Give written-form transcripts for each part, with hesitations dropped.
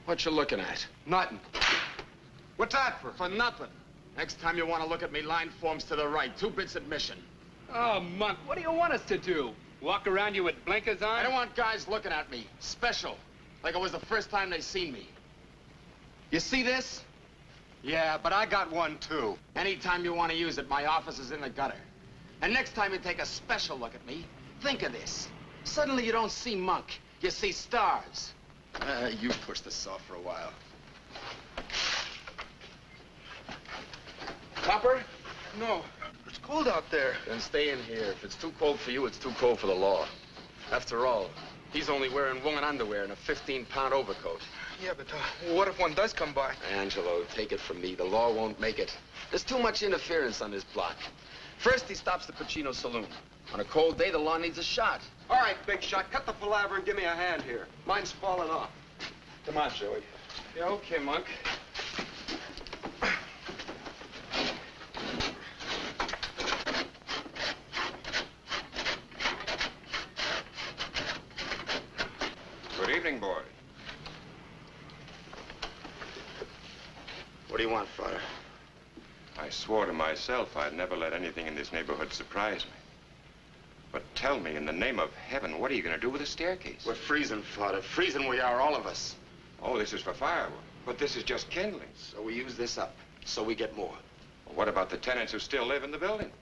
What you looking at? Nothing. What's that for? For nothing. Next time you want to look at me, line forms to the right. 2 bits admission. Oh, Monk, what do you want us to do? Walk around you with blinkers on? I don't want guys looking at me. Special. Like it was the first time they seen me. You see this? Yeah, but I got one, too. Anytime you want to use it, my office is in the gutter. And next time you take a special look at me, think of this. Suddenly you don't see Monk. You see stars. You push this off for a while. Copper? No. It's cold out there. Then stay in here. If it's too cold for you, it's too cold for the law. After all, he's only wearing woman underwear and a 15-pound overcoat. Yeah, but what if one does come by? Angelo, take it from me. The law won't make it. There's too much interference on this block. First, he stops the Pacino Saloon. On a cold day, the law needs a shot. All right, big shot. Cut the palaver and give me a hand here. Mine's falling off. Come on, Joey. Yeah, okay, Monk. Good evening, boys. What do you want, Father? I swore to myself I'd never let anything in this neighborhood surprise me. But tell me, in the name of heaven, what are you going to do with the staircase? We're freezing, Father. Freezing we are, all of us. Oh, this is for firewood. But this is just kindling. So we use this up, so we get more. Well, what about the tenants who still live in the building?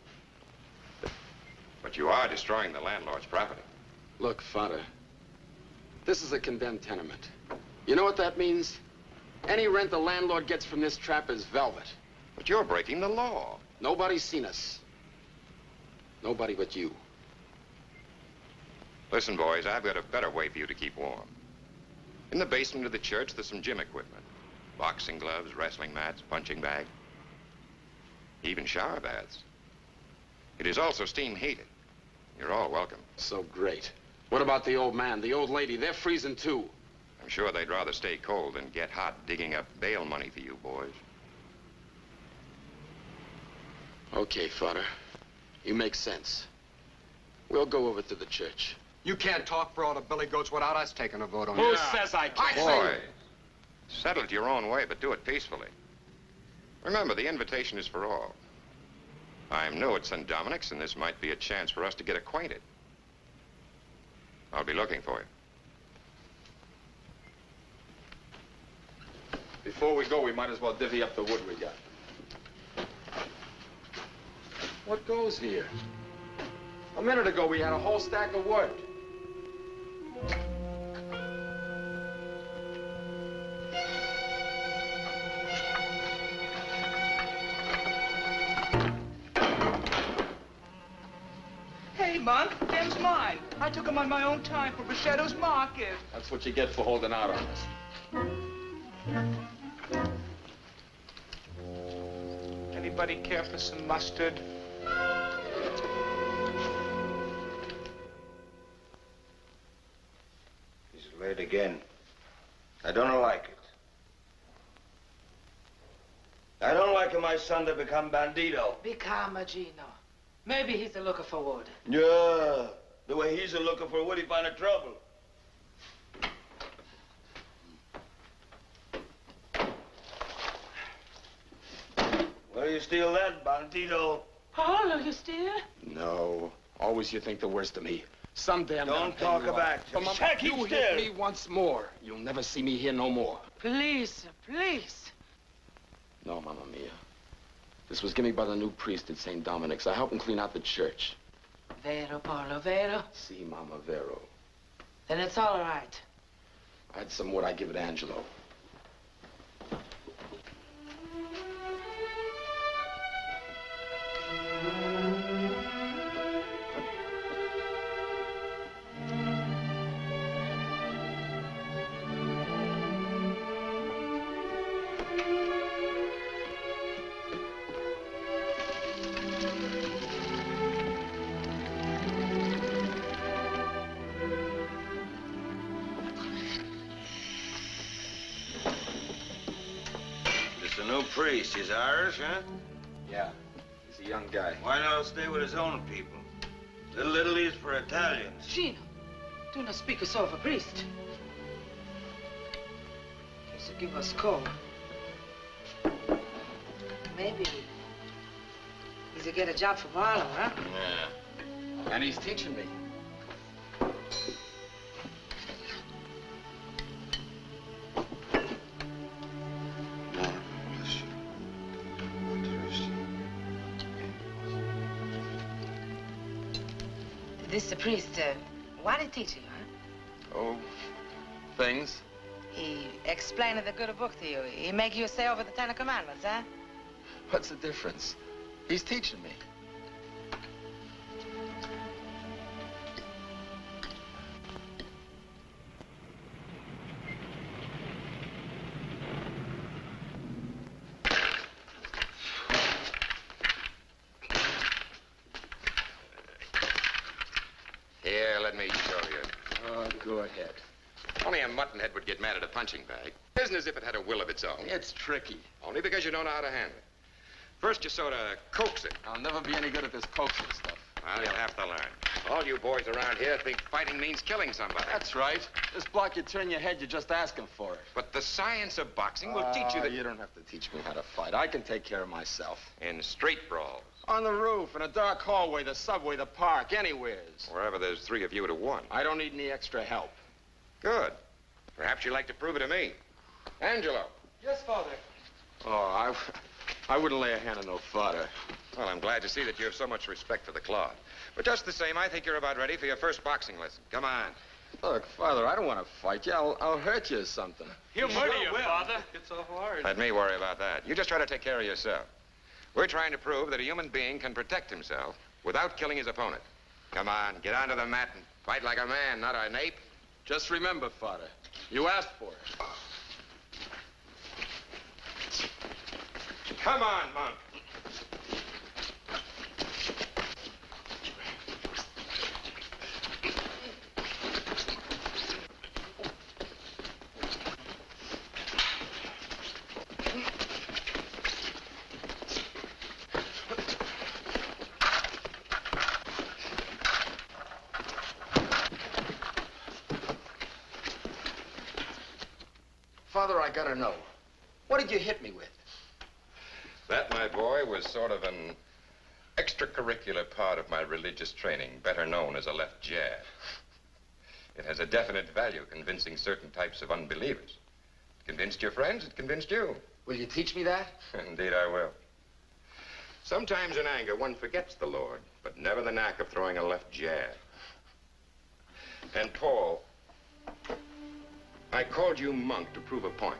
But you are destroying the landlord's property. Look, Father, this is a condemned tenement. You know what that means? Any rent the landlord gets from this trap is velvet. But you're breaking the law. Nobody's seen us. Nobody but you. Listen, boys, I've got a better way for you to keep warm. In the basement of the church, there's some gym equipment. Boxing gloves, wrestling mats, punching bag. Even shower baths. It is also steam heated. You're all welcome. So great. What about the old man, the old lady? They're freezing too. I'm sure they'd rather stay cold than get hot digging up bail money for you boys. Okay, Father. You make sense. We'll go over to the church. You can't talk for all the billy goats without us taking a vote on it. Who says I can't? Boy, settle it your own way, but do it peacefully. Remember, the invitation is for all. I'm new at St. Dominic's, and this might be a chance for us to get acquainted. I'll be looking for you. Before we go, we might as well divvy up the wood we got. What goes here? A minute ago, we had a whole stack of wood. Hey, Monk, them's mine. I took them on my own time for Bichetto's market. That's what you get for holding out on us. Anybody care for some mustard? He's late again. I don't like it. I don't like my son to become bandito. Be calm, Gino. Maybe he's a looking for wood. Yeah, the way he's a looking for wood, he find a trouble. Where you steal that, bandito? Paolo, you steal? No. Always you think the worst of me. Someday I'm Don't talk about it. But Mama, Keep you still. hit me once more. You'll never see me here no more. Please, sir, please. No, Mamma Mia. This was given me by the new priest at St. Dominic's. I helped him clean out the church. Vero, Paolo, vero? Si, Mama Vero. Then it's all right. I had some wood. I give it to Angelo. Priest, he's Irish, huh? Yeah, he's a young guy. Why not stay with his own people? Little Italy's for Italians. Gino, do not speak so of a priest. to give us a call. Maybe he's to get a job for Barlow, huh? Yeah. And he's teaching me. This the priest, what did he teach you, huh? Oh, things. He explained the good book to you. He make you say over the 10 Commandments, huh? What's the difference? He's teaching me. Here, let me show you. Oh, go ahead. Only a muttonhead would get mad at a punching bag. It isn't as if it had a will of its own. It's tricky. Only because you don't know how to handle it. First, you sort of coax it. I'll never be any good at this coaxing stuff. Well, you'll have to learn. All you boys around here think fighting means killing somebody. That's right. This block you turn your head, you're just asking for it. But the science of boxing will teach you that... You don't have to teach me how to fight. I can take care of myself. In street brawls, On the roof, in a dark hallway, the subway, the park, anywheres. wherever there's 3 of you to 1. I don't need any extra help. Good. Perhaps you'd like to prove it to me. Angelo. Yes, Father. Oh, I wouldn't lay a hand on no fodder. Well, I'm glad to see that you have so much respect for the cloth. But just the same, I think you're about ready for your first boxing lesson. Come on. Look, Father, I don't want to fight you. I'll hurt you or something. He'll murder you, Father. It's so hard. Let me worry about that. You just try to take care of yourself. We're trying to prove that a human being can protect himself without killing his opponent. Come on, get onto the mat and fight like a man, not an ape. Just remember, Father, you asked for it. Come on, monk. Father, I gotta know. What did you hit me with? That, my boy, was sort of an extracurricular part of my religious training, better known as a left jab. It has a definite value, convincing certain types of unbelievers. It convinced your friends, it convinced you. Will you teach me that? Indeed, I will. Sometimes in anger, one forgets the Lord, but never the knack of throwing a left jab. And Paul, I called you monk to prove a point.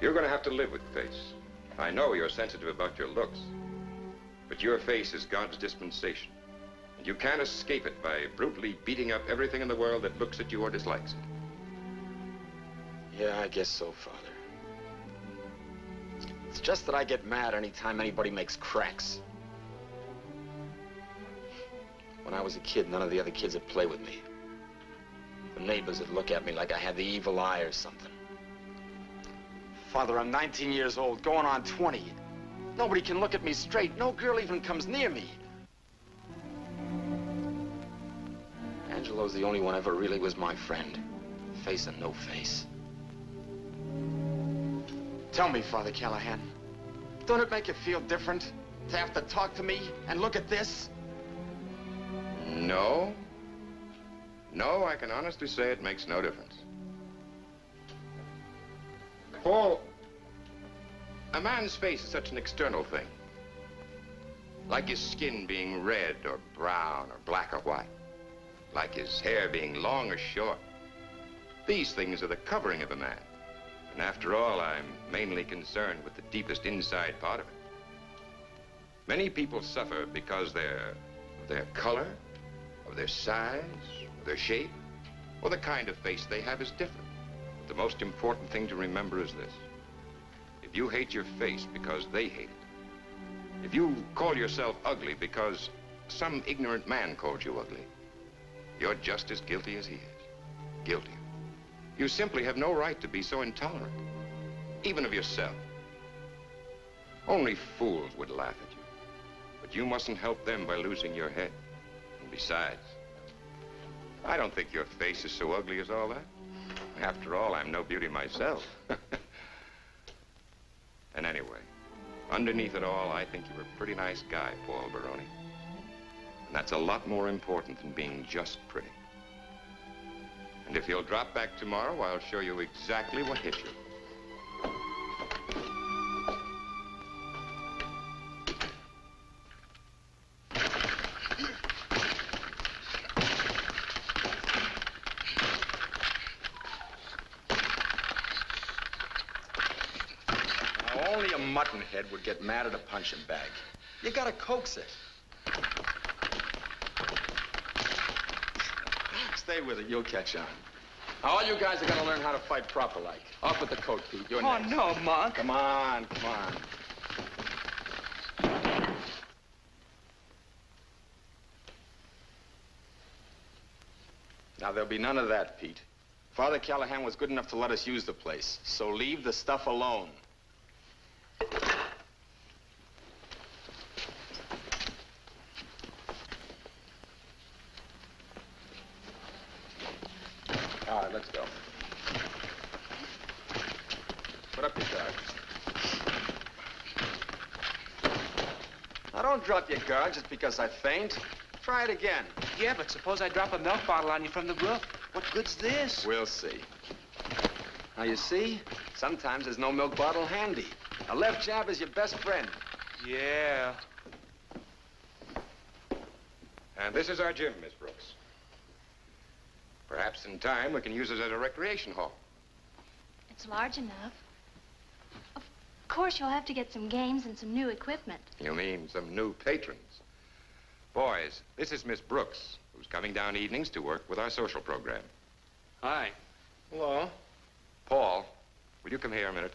You're going to have to live with face. I know you're sensitive about your looks, but your face is God's dispensation, and you can't escape it by brutally beating up everything in the world that looks at you or dislikes it. Yeah, I guess so, Father. It's just that I get mad anytime anybody makes cracks. When I was a kid, none of the other kids would play with me. The neighbors would look at me like I had the evil eye or something. Father, I'm 19 years old, going on 20. Nobody can look at me straight. No girl even comes near me. Angelo's the only one ever really was my friend. Face and no face. Tell me, Father Callahan, don't it make you feel different to have to talk to me and look at this? No. No, I can honestly say it makes no difference. Paul, a man's face is such an external thing. Like his skin being red or brown or black or white. Like his hair being long or short. These things are the covering of a man. And after all, I'm mainly concerned with the deepest inside part of it. Many people suffer because their color, or their size, or their shape, or the kind of face they have is different. But the most important thing to remember is this. If you hate your face because they hate it, if you call yourself ugly because some ignorant man called you ugly, you're just as guilty as he is. Guilty. You simply have no right to be so intolerant, even of yourself. Only fools would laugh at you, but you mustn't help them by losing your head. And besides, I don't think your face is so ugly as all that. After all, I'm no beauty myself. And anyway, underneath it all, I think you're a pretty nice guy, Paul Baroni. And that's a lot more important than being just pretty. And if you'll drop back tomorrow, I'll show you exactly what hit you. Now, only a mutton head would get mad at a punching bag. You gotta coax it. Stay with it, you'll catch on. Now, all you guys are gonna learn how to fight proper like. Off with the coat, Pete. You're Oh, next. no, Monk. Come on, come on. Now, there'll be none of that, Pete. Father Callahan was good enough to let us use the place, so leave the stuff alone. All right, let's go. Put up your guard. Now, don't drop your guard just because I faint. Try it again. Yeah, but suppose I drop a milk bottle on you from the roof. What good's this? We'll see. Now, you see? Sometimes there's no milk bottle handy. A left jab is your best friend. Yeah. And this is our gym, Miss Brooks. Perhaps in time we can use it as a recreation hall. It's large enough. Of course, you'll have to get some games and some new equipment. You mean some new patrons? Boys, this is Miss Brooks, who's coming down evenings to work with our social program. Hi. Hello. Paul, will you come here a minute?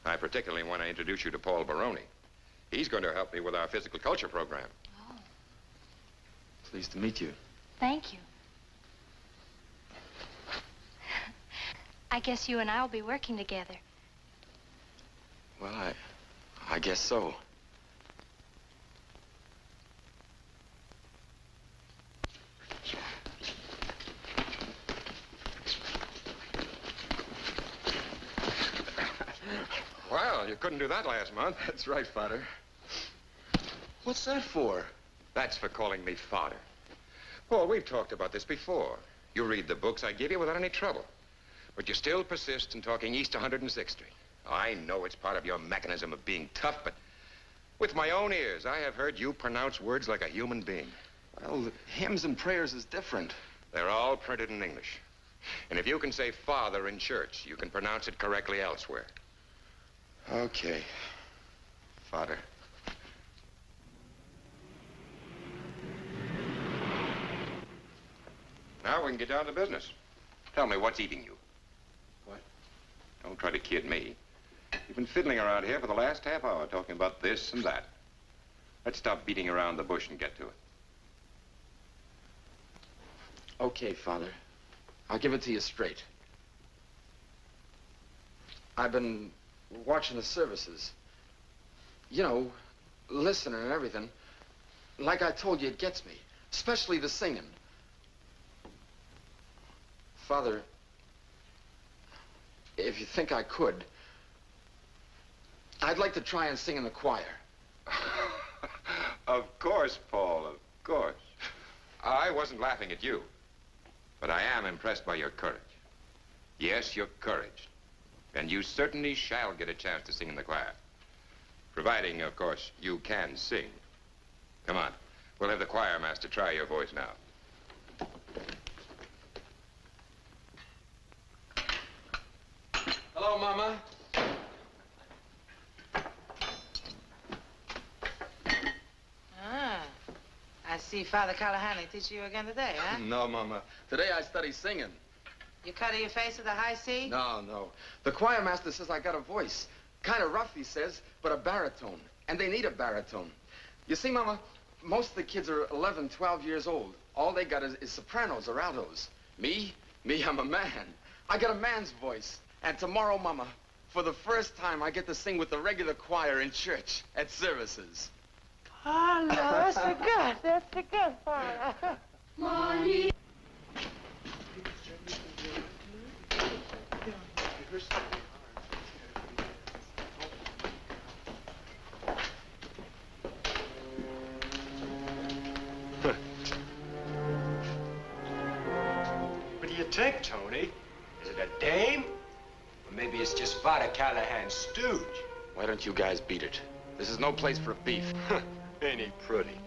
I particularly want to introduce you to Paul Baroni. He's going to help me with our physical culture program. Oh, Pleased to meet you. thank you. I guess you and I will be working together. Well, I guess so. Well, you couldn't do that last month. That's right, Father. What's that for? That's for calling me father. Paul, we've talked about this before. You read the books I give you without any trouble. But you still persist in talking East 106th Street. I know it's part of your mechanism of being tough, but with my own ears, I have heard you pronounce words like a human being. Well, hymns and prayers is different. They're all printed in English. And if you can say father in church, you can pronounce it correctly elsewhere. Okay. Father. Now we can get down to business. Tell me, what's eating you? What? Don't try to kid me. You've been fiddling around here for the last half hour talking about this and that. Let's stop beating around the bush and get to it. Okay, Father. I'll give it to you straight. I've been watching the services. You know, listening and everything. Like I told you, it gets me. Especially the singing. Father, if you think I could, I'd like to try and sing in the choir. Of course, Paul, of course. I wasn't laughing at you, but I am impressed by your courage. Yes, your courage. And you certainly shall get a chance to sing in the choir. Providing, of course, you can sing. Come on. We'll have the choir master try your voice now. Hello, Mama. Ah, I see Father Callahan teaching you again today, huh? No, Mama. Today I study singing. You cut your face with a high C? No. The choir master says I got a voice. Kind of rough, he says, but a baritone. And they need a baritone. You see, Mama, most of the kids are 11, 12 years old. All they got is sopranos or altos. Me, I'm a man. I got a man's voice. And tomorrow, Mama, for the first time, I get to sing with the regular choir in church at services. Oh, no, that's the good. That's the good part. Money. think, Tony? Is it a dame? Or maybe it's just Father Callahan's stooge? Why don't you guys beat it? This is no place for a beef. Ain't he pretty?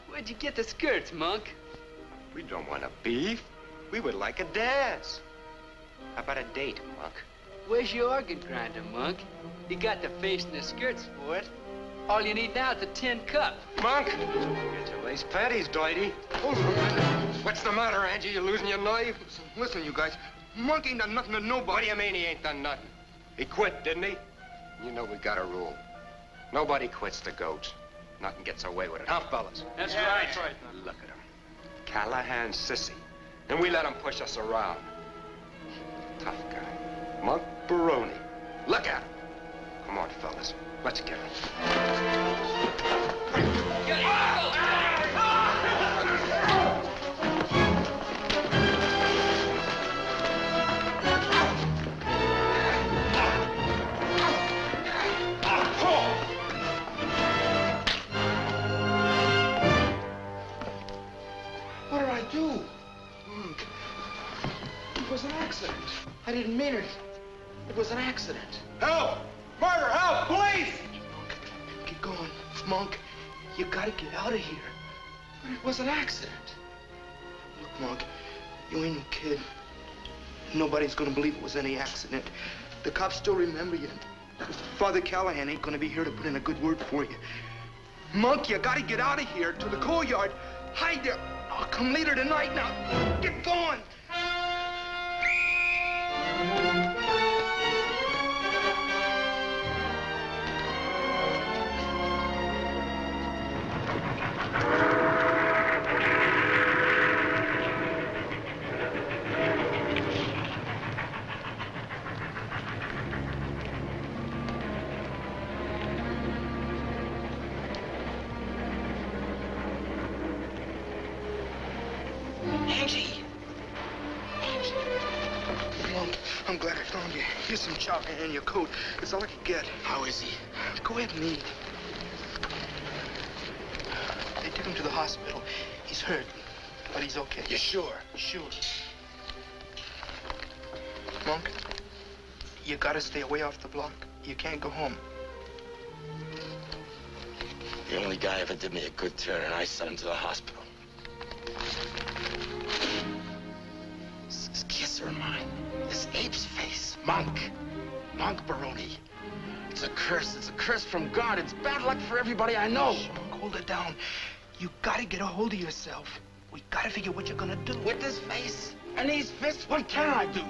Where'd you get the skirts, Monk? We don't want a beef. We would like a dance. How about a date, Monk? Where's your organ grinder, Monk? You got the face and the skirts for it. All you need now is a tin cup. Monk! Get your lace panties, Dwighty. Hold on a minute. What's the matter, Angie? You losing your knife? Listen, you guys. Monk ain't done nothing to nobody. What do you mean he ain't done nothing? He quit, didn't he? You know we got a rule. Nobody quits the goats. Nothing gets away with it, huh, fellas? That's right. Look at him. Callahan's sissy. And we let him push us around. Tough guy. Monk Baroni. Look at him. Come on, fellas. Let's get him. What did I do? Monk, it was an accident. I didn't mean it. It was an accident. Help! Murder! Help! Police! Monk, get going. Monk, you gotta get out of here. But it was an accident. Look, Monk, you ain't no kid. Nobody's gonna believe it was any accident. The cops still remember you. Father Callahan ain't gonna be here to put in a good word for you. Monk, you gotta get out of here to the coal yard. Hide there. I'll come later tonight. Now, get going. I'm glad I found you. Here's some chocolate and your coat. It's all I could get. How is he? Go ahead and eat. They took him to the hospital. He's hurt, but he's okay. You sure? Sure. Monk, you gotta stay away off the block. You can't go home. The only guy ever did me a good turn, and I sent him to the hospital. This kisser of mine, this ape's face, Monk Baroni. It's a curse. It's a curse from God. It's bad luck for everybody I know. Shh, Monk, hold it down. You gotta get a hold of yourself. We gotta figure what you're gonna do. With this face and these fists, what can I do?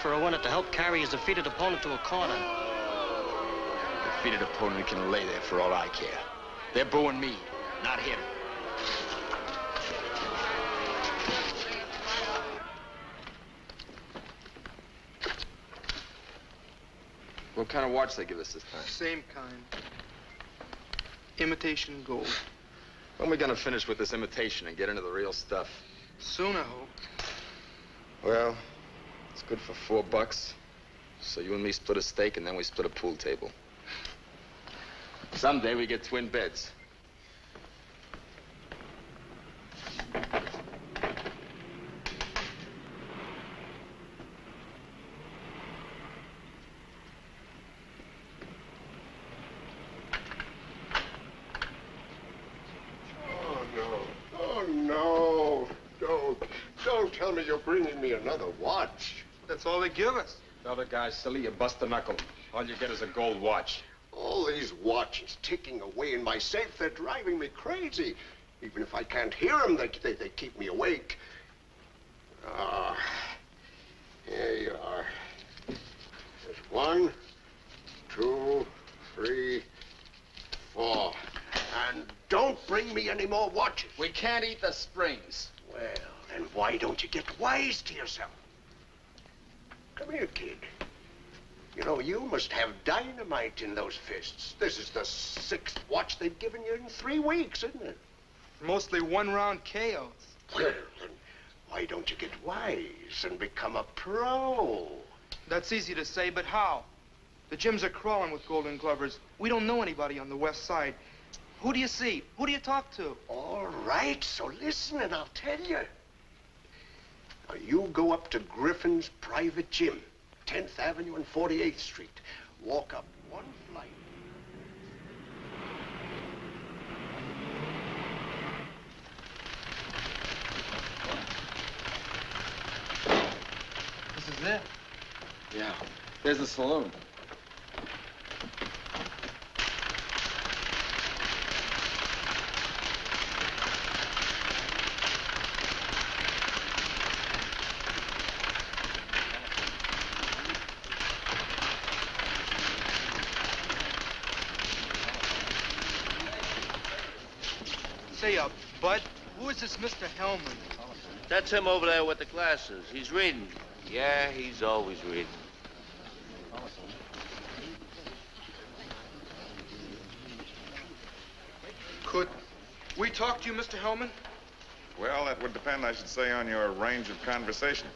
For a winner to help carry his defeated opponent to a corner. Defeated opponent can lay there for all I care. They're booing me, not him. What kind of watch they give us this time? Same kind. Imitation gold. When are we gonna finish with this imitation and get into the real stuff? Soon, I hope. Well, it's good for $4. So you and me split a steak, and then we split a pool table. Someday we get twin beds. Don't tell me you're bringing me another watch. That's all they give us. Tell the guy, silly, you bust a knuckle. All you get is a gold watch. All these watches ticking away in my safe, they're driving me crazy. Even if I can't hear them, they keep me awake. Ah, here you are. There's 1, 2, 3, 4. bring me any more watches. We can't eat the springs. Well, then why don't you get wise to yourself? Come here, kid. You know, you must have dynamite in those fists. This is the 6th watch they've given you in 3 weeks, isn't it? Mostly one-round KOs. Well, then why don't you get wise and become a pro? That's easy to say, but how? The gyms are crawling with Golden Glovers. We don't know anybody on the west side. Who do you see? Who do you talk to? All right, so listen and I'll tell you. Now, you go up to Griffin's private gym, 10th Avenue and 48th Street. Walk up 1 flight. This is it? Yeah. There's the saloon. Say, Bud, who is this Mr. Hellman? That's him over there with the glasses. He's reading. Yeah, he's always reading. Could we talk to you, Mr. Hellman? Well, that would depend, I should say, on your range of conversation.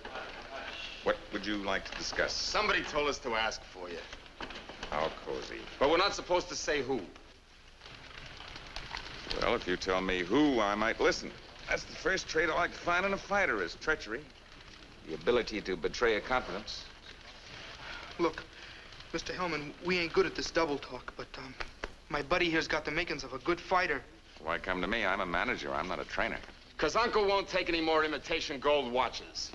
What would you like to discuss? Somebody told us to ask for you. How cozy. But we're not supposed to say who. Well, if you tell me who, I might listen. That's the first trait I like to find in a fighter is treachery. The ability to betray a confidence. Look, Mr. Hellman, we ain't good at this double talk, but, my buddy here's got the makings of a good fighter. Why come to me? I'm a manager. I'm not a trainer. 'Cause Uncle won't take any more imitation gold watches.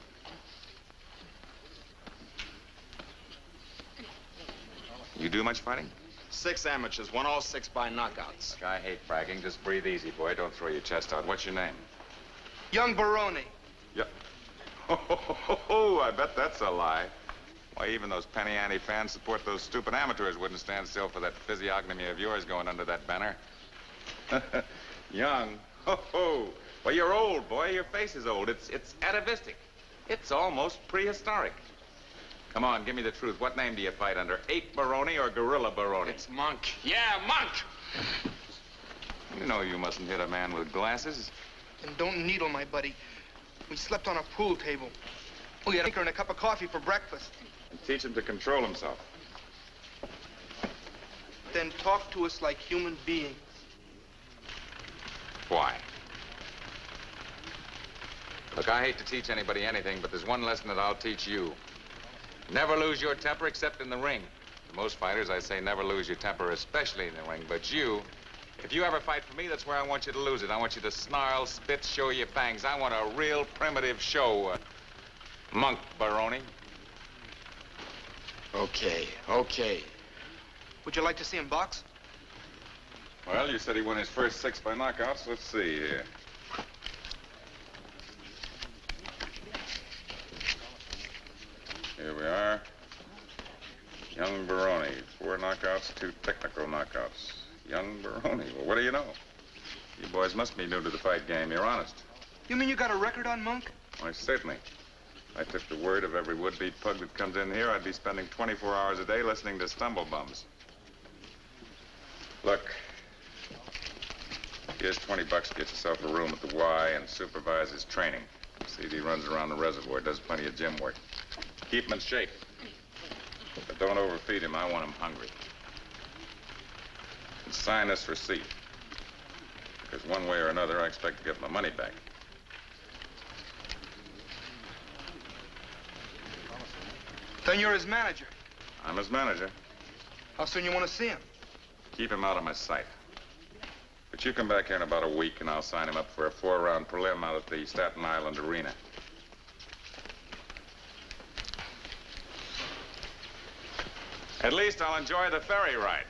You do much fighting? 6 amateurs, won all 6 by knockouts. Look, I hate bragging. Just breathe easy, boy. Don't throw your chest out. What's your name? Young Baroni. Yeah. Oh, I bet that's a lie. Why, even those penny ante fans support those stupid amateurs wouldn't stand still for that physiognomy of yours going under that banner. Young. Ho. Well, you're old, boy. Your face is old. It's atavistic. It's almost prehistoric. Come on, give me the truth. What name do you fight under? Ape Baroni or Gorilla Baroni? It's Monk. Yeah, Monk! You know you mustn't hit a man with glasses. And don't needle my buddy. We slept on a pool table. We had a drink and a cup of coffee for breakfast. And teach him to control himself. Then talk to us like human beings. Why? Look, I hate to teach anybody anything, but there's one lesson that I'll teach you. Never lose your temper except in the ring. To most fighters, I say never lose your temper, especially in the ring. But you, if you ever fight for me, that's where I want you to lose it. I want you to snarl, spit, show your fangs. I want a real primitive show. Monk Baroni. Okay. Would you like to see him box? Well, you said he won his first 6 by knockouts. Let's see here. Here we are. Young Baroni. 4 knockouts, 2 technical knockouts. Young Baroni. Well, what do you know? You boys must be new to the fight game. You're honest. You mean you got a record on Monk? Why, certainly. I took the word of every would-be pug that comes in here. I'd be spending 24 hours a day listening to stumblebums. Look. Here's 20 bucks to get yourself a room at the Y and supervise his training. See if he runs around the reservoir, does plenty of gym work. Keep him in shape. But don't overfeed him. I want him hungry. And sign this receipt. Because one way or another, I expect to get my money back. Then you're his manager. I'm his manager. How soon you want to see him? Keep him out of my sight. But you come back here in about a week, and I'll sign him up for a 4-round prelim out at the Staten Island Arena. At least I'll enjoy the ferry ride.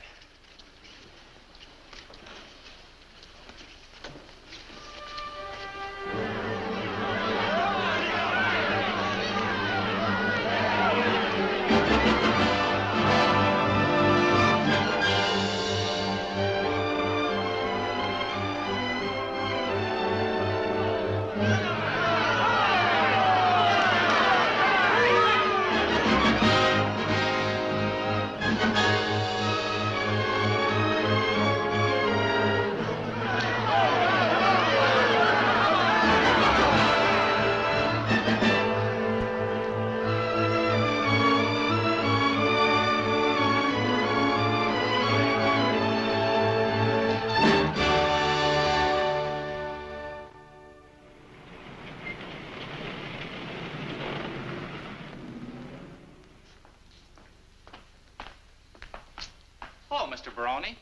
Mr. Baroni.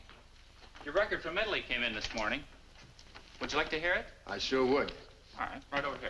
Your record from Italy came in this morning. Would you like to hear it? I sure would. All right over here.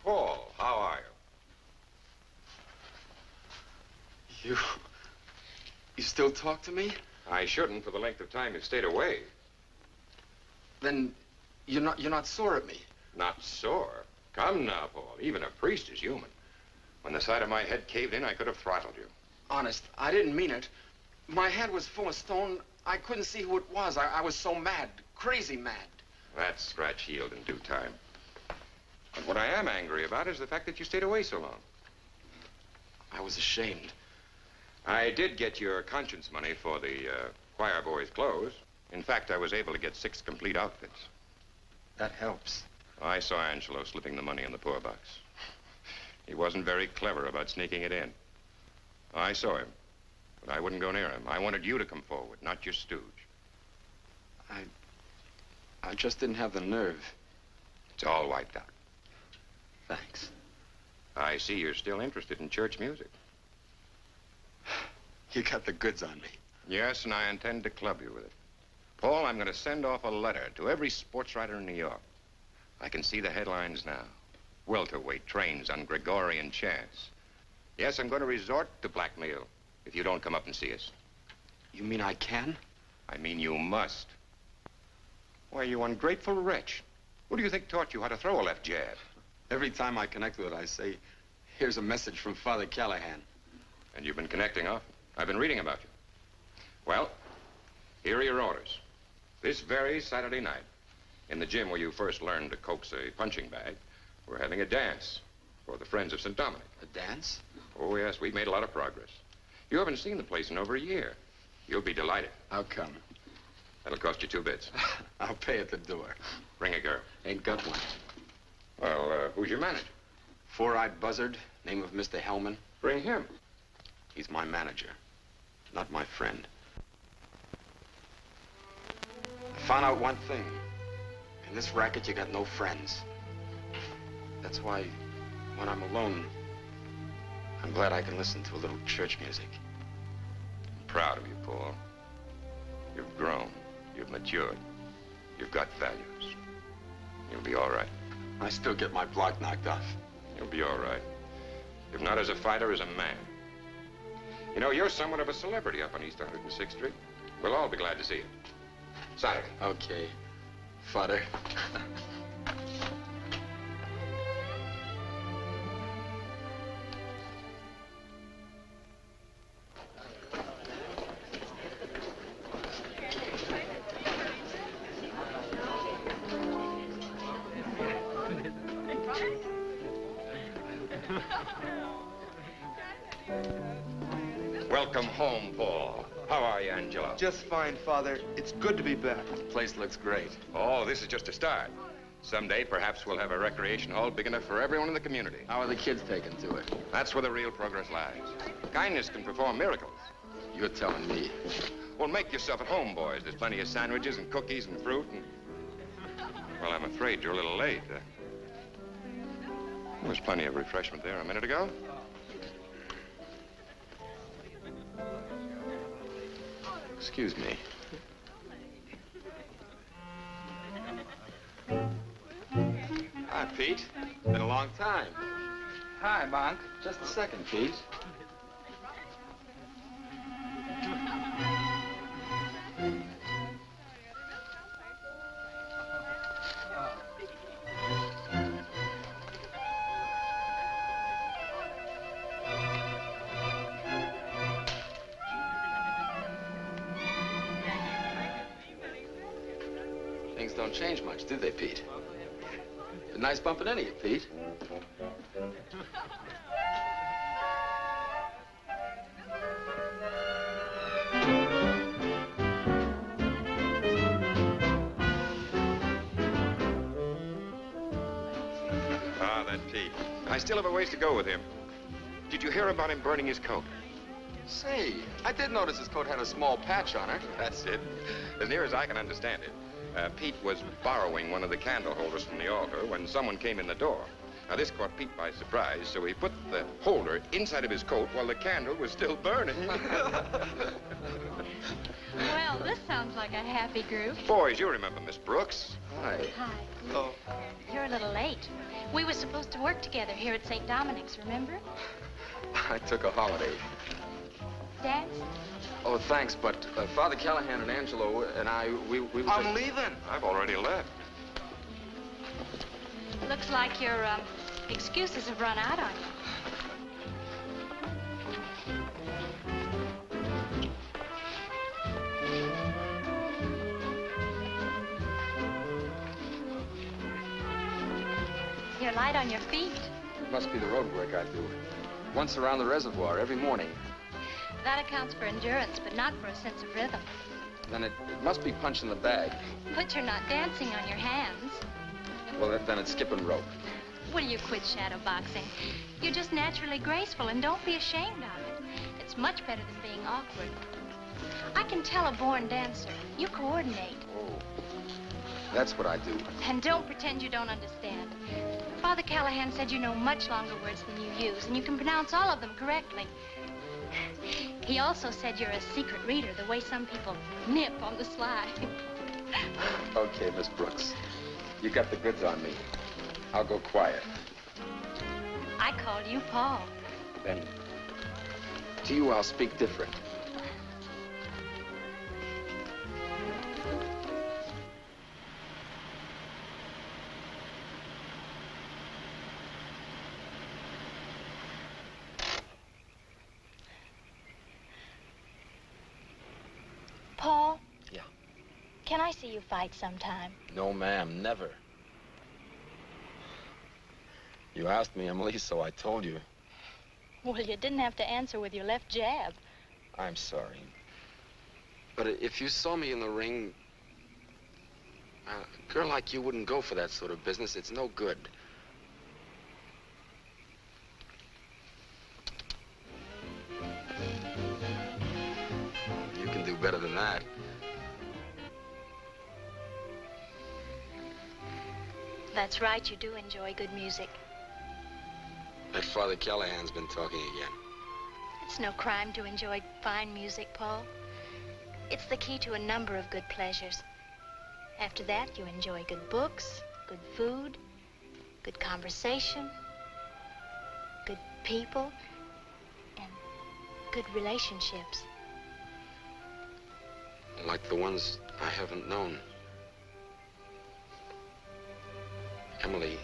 Paul, how are you? You still talk to me? I shouldn't for the length of time you stayed away. Then you're not sore at me? Not sore? Come now, Paul. Even a priest is human. When the side of my head caved in, I could have throttled you. Honest, I didn't mean it. My head was full of stone. I couldn't see who it was. I was so mad, crazy mad. That scratch healed in due time. But what I am angry about is the fact that you stayed away so long. I was ashamed. I did get your conscience money for the choir boys' clothes. In fact, I was able to get 6 complete outfits. That helps. I saw Angelo slipping the money in the poor box. He wasn't very clever about sneaking it in. I saw him, but I wouldn't go near him. I wanted you to come forward, not your stooge. I just didn't have the nerve. It's all wiped out. Thanks. I see you're still interested in church music. You got the goods on me. Yes, and I intend to club you with it. Paul, I'm going to send off a letter to every sports writer in New York. I can see the headlines now. Welterweight trains on Gregorian chess. Yes, I'm going to resort to blackmail if you don't come up and see us. You mean I can? I mean you must. Why, you ungrateful wretch. Who do you think taught you how to throw a left jab? Every time I connect with it, I say, here's a message from Father Callahan. And you've been connecting often. I've been reading about you. Well, here are your orders. This very Saturday night, in the gym where you first learned to coax a punching bag, we're having a dance for the Friends of St. Dominic. A dance? Oh, yes, we've made a lot of progress. You haven't seen the place in over a year. You'll be delighted. How come? That'll cost you 2 bits. I'll pay at the door. Bring a girl. Ain't got one. Well, who's your manager? Four-eyed buzzard, name of Mr. Hellman. Bring him. He's my manager, not my friend. I found out one thing. In this racket, you got no friends. That's why, when I'm alone, I'm glad I can listen to a little church music. I'm proud of you, Paul. You've grown. You've matured. You've got values. You'll be all right. I still get my block knocked off. You'll be all right. If not as a fighter, as a man. You know, you're somewhat of a celebrity up on East 106th Street. We'll all be glad to see you. Saturday. Okay. Father. Welcome home, Paul. How are you, Angelo? Just fine, Father. It's good to be back. The place looks great. Oh, this is just a start. Someday, perhaps we'll have a recreation hall big enough for everyone in the community. How are the kids taking to it? That's where the real progress lies. Kindness can perform miracles. You're telling me. Well, make yourself at home, boys. There's plenty of sandwiches and cookies and fruit and... Well, I'm afraid you're a little late. There was plenty of refreshment there a minute ago. Excuse me. Hi, Pete. Been a long time. Hi, Monk. Just a second, Pete. Things don't change much, do they, Pete? Nice bumping into you, Pete. Ah, that Pete. I still have a ways to go with him. Did you hear about him burning his coat? Say, I did notice his coat had a small patch on it. That's it. As near as I can understand it, Pete was borrowing one of the candle holders from the altar when someone came in the door. Now, this caught Pete by surprise, so he put the holder inside of his coat while the candle was still burning. Well, this sounds like a happy group. Boys, you remember Miss Brooks. Hi. Hi. Hello. You're a little late. We were supposed to work together here at St. Dominic's, remember? I took a holiday. Dance? Oh, thanks, but Father Callahan and Angelo and we were... I'm leaving. I've already left. Looks like your excuses have run out on you. You're light on your feet. It must be the road work I do. Once around the reservoir every morning. That accounts for endurance, but not for a sense of rhythm. Then it must be punching the bag. But you're not dancing on your hands. Well, then it's skipping rope. Will you quit shadow boxing? You're just naturally graceful, and don't be ashamed of it. It's much better than being awkward. I can tell a born dancer. You coordinate. Oh, that's what I do. And don't pretend you don't understand. Father Callahan said you know much longer words than you use, and you can pronounce all of them correctly. He also said you're a secret reader, the way some people nip on the sly. Okay, Miss Brooks. You got the goods on me. I'll go quiet. I called you Paul. Then, to you, I'll speak different. Paul? Yeah. Can I see you fight sometime? No, ma'am, never. You asked me, Emily, so I told you. Well, you didn't have to answer with your left jab. I'm sorry. But if you saw me in the ring, a girl like you wouldn't go for that sort of business. It's no good. You can do better than that. That's right, you do enjoy good music. That Father Callahan's been talking again. It's no crime to enjoy fine music, Paul. It's the key to a number of good pleasures. After that, you enjoy good books, good food, good conversation, good people, and good relationships. Like the ones I haven't known. Emily,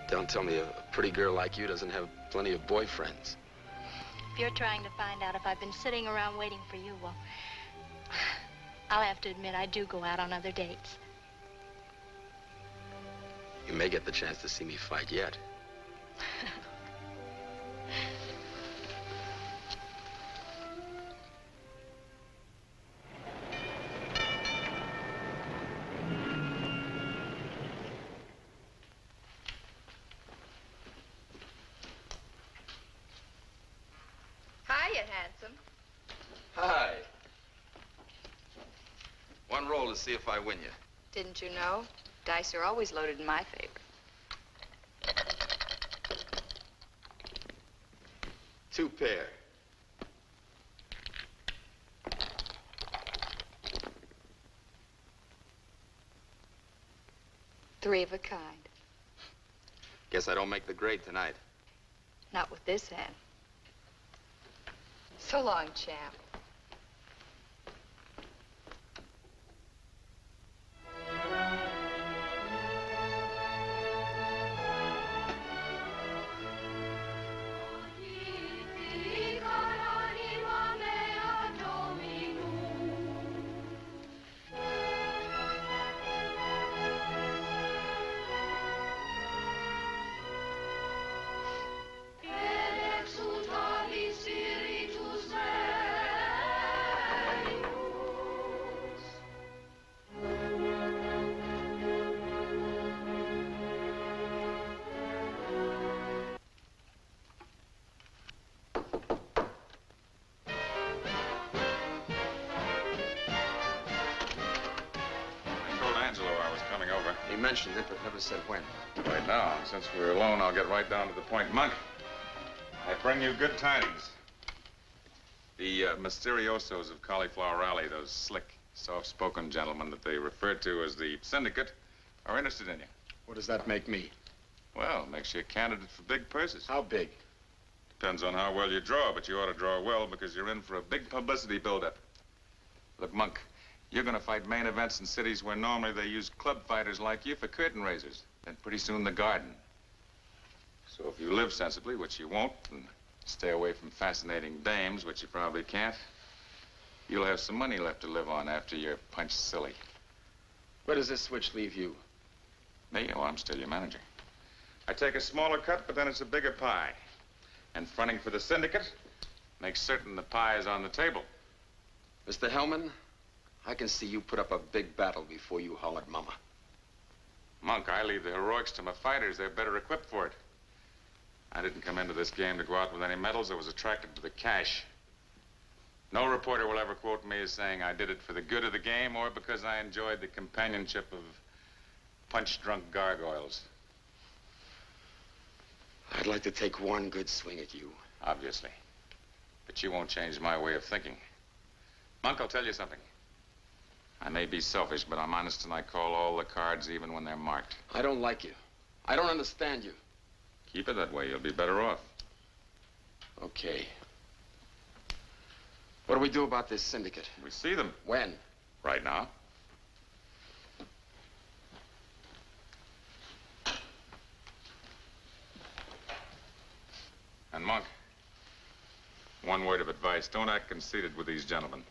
don't tell me a pretty girl like you doesn't have plenty of boyfriends. If you're trying to find out if I've been sitting around waiting for you, well, I'll have to admit I do go out on other dates. You may get the chance to see me fight yet. Hiya, handsome. Hi. One roll to see if I win you. Didn't you know? Dice are always loaded in my favor. 2 pair. Three of a kind. Guess I don't make the grade tonight. Not with this hand. So long, champ. mentioned it, but never said when. Right now, since we're alone, I'll get right down to the point. Monk, I bring you good tidings. The Mysteriosos of Cauliflower Alley, those slick, soft-spoken gentlemen that they refer to as the syndicate, are interested in you. What does that make me? Well, it makes you a candidate for big purses. How big? Depends on how well you draw, but you ought to draw well because you're in for a big publicity buildup. Look, Monk, you're going to fight main events in cities where normally they use club fighters like you for curtain raisers. Then pretty soon the Garden. So if you live sensibly, which you won't, and stay away from fascinating dames, which you probably can't, you'll have some money left to live on after you're punched silly. Where does this switch leave you? Me? Oh, I'm still your manager. I take a smaller cut, but then it's a bigger pie. And fronting for the syndicate makes certain the pie is on the table. Mr. Hellman, I can see you put up a big battle before you hollered mama. Monk, I leave the heroics to my fighters. They're better equipped for it. I didn't come into this game to go out with any medals. I was attracted to the cash. No reporter will ever quote me as saying I did it for the good of the game or because I enjoyed the companionship of punch-drunk gargoyles. I'd like to take one good swing at you. Obviously. But you won't change my way of thinking. Monk, I'll tell you something. I may be selfish, but I'm honest and I call all the cards even when they're marked. I don't like you. I don't understand you. Keep it that way. You'll be better off. Okay. What do we do about this syndicate? We see them. When? Right now. And Monk, one word of advice. Don't act conceited with these gentlemen.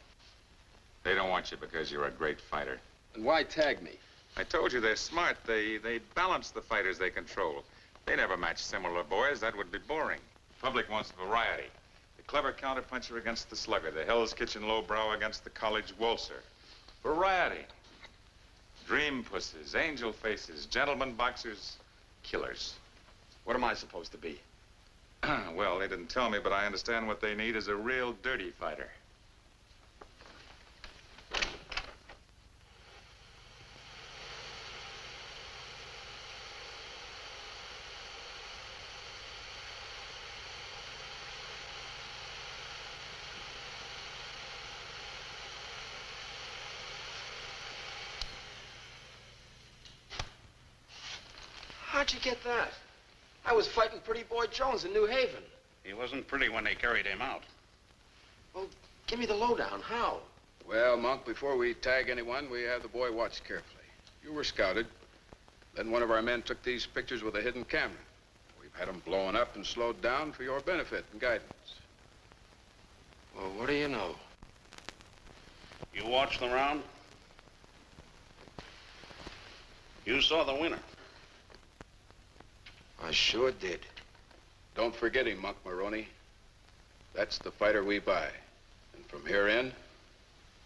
They don't want you because you're a great fighter. And why tag me? I told you they're smart. They balance the fighters they control. They never match similar boys. That would be boring. The public wants variety. The clever counterpuncher against the slugger. The Hell's Kitchen lowbrow against the college waltzer. Variety. Dream pussies, angel faces, gentlemen boxers, killers. What am I supposed to be? Well, they didn't tell me, but I understand what they need is a real dirty fighter. How'd you get that? I was fighting Pretty Boy Jones in New Haven. He wasn't pretty when they carried him out. Well, give me the lowdown. How? Well, Monk, before we tag anyone, we have the boy watched carefully. You were scouted. Then one of our men took these pictures with a hidden camera. We've had them blown up and slowed down for your benefit and guidance. Well, what do you know? You watched the round? You saw the winner. I sure did. Don't forget him, Monk Baroni. That's the fighter we buy. And from here in,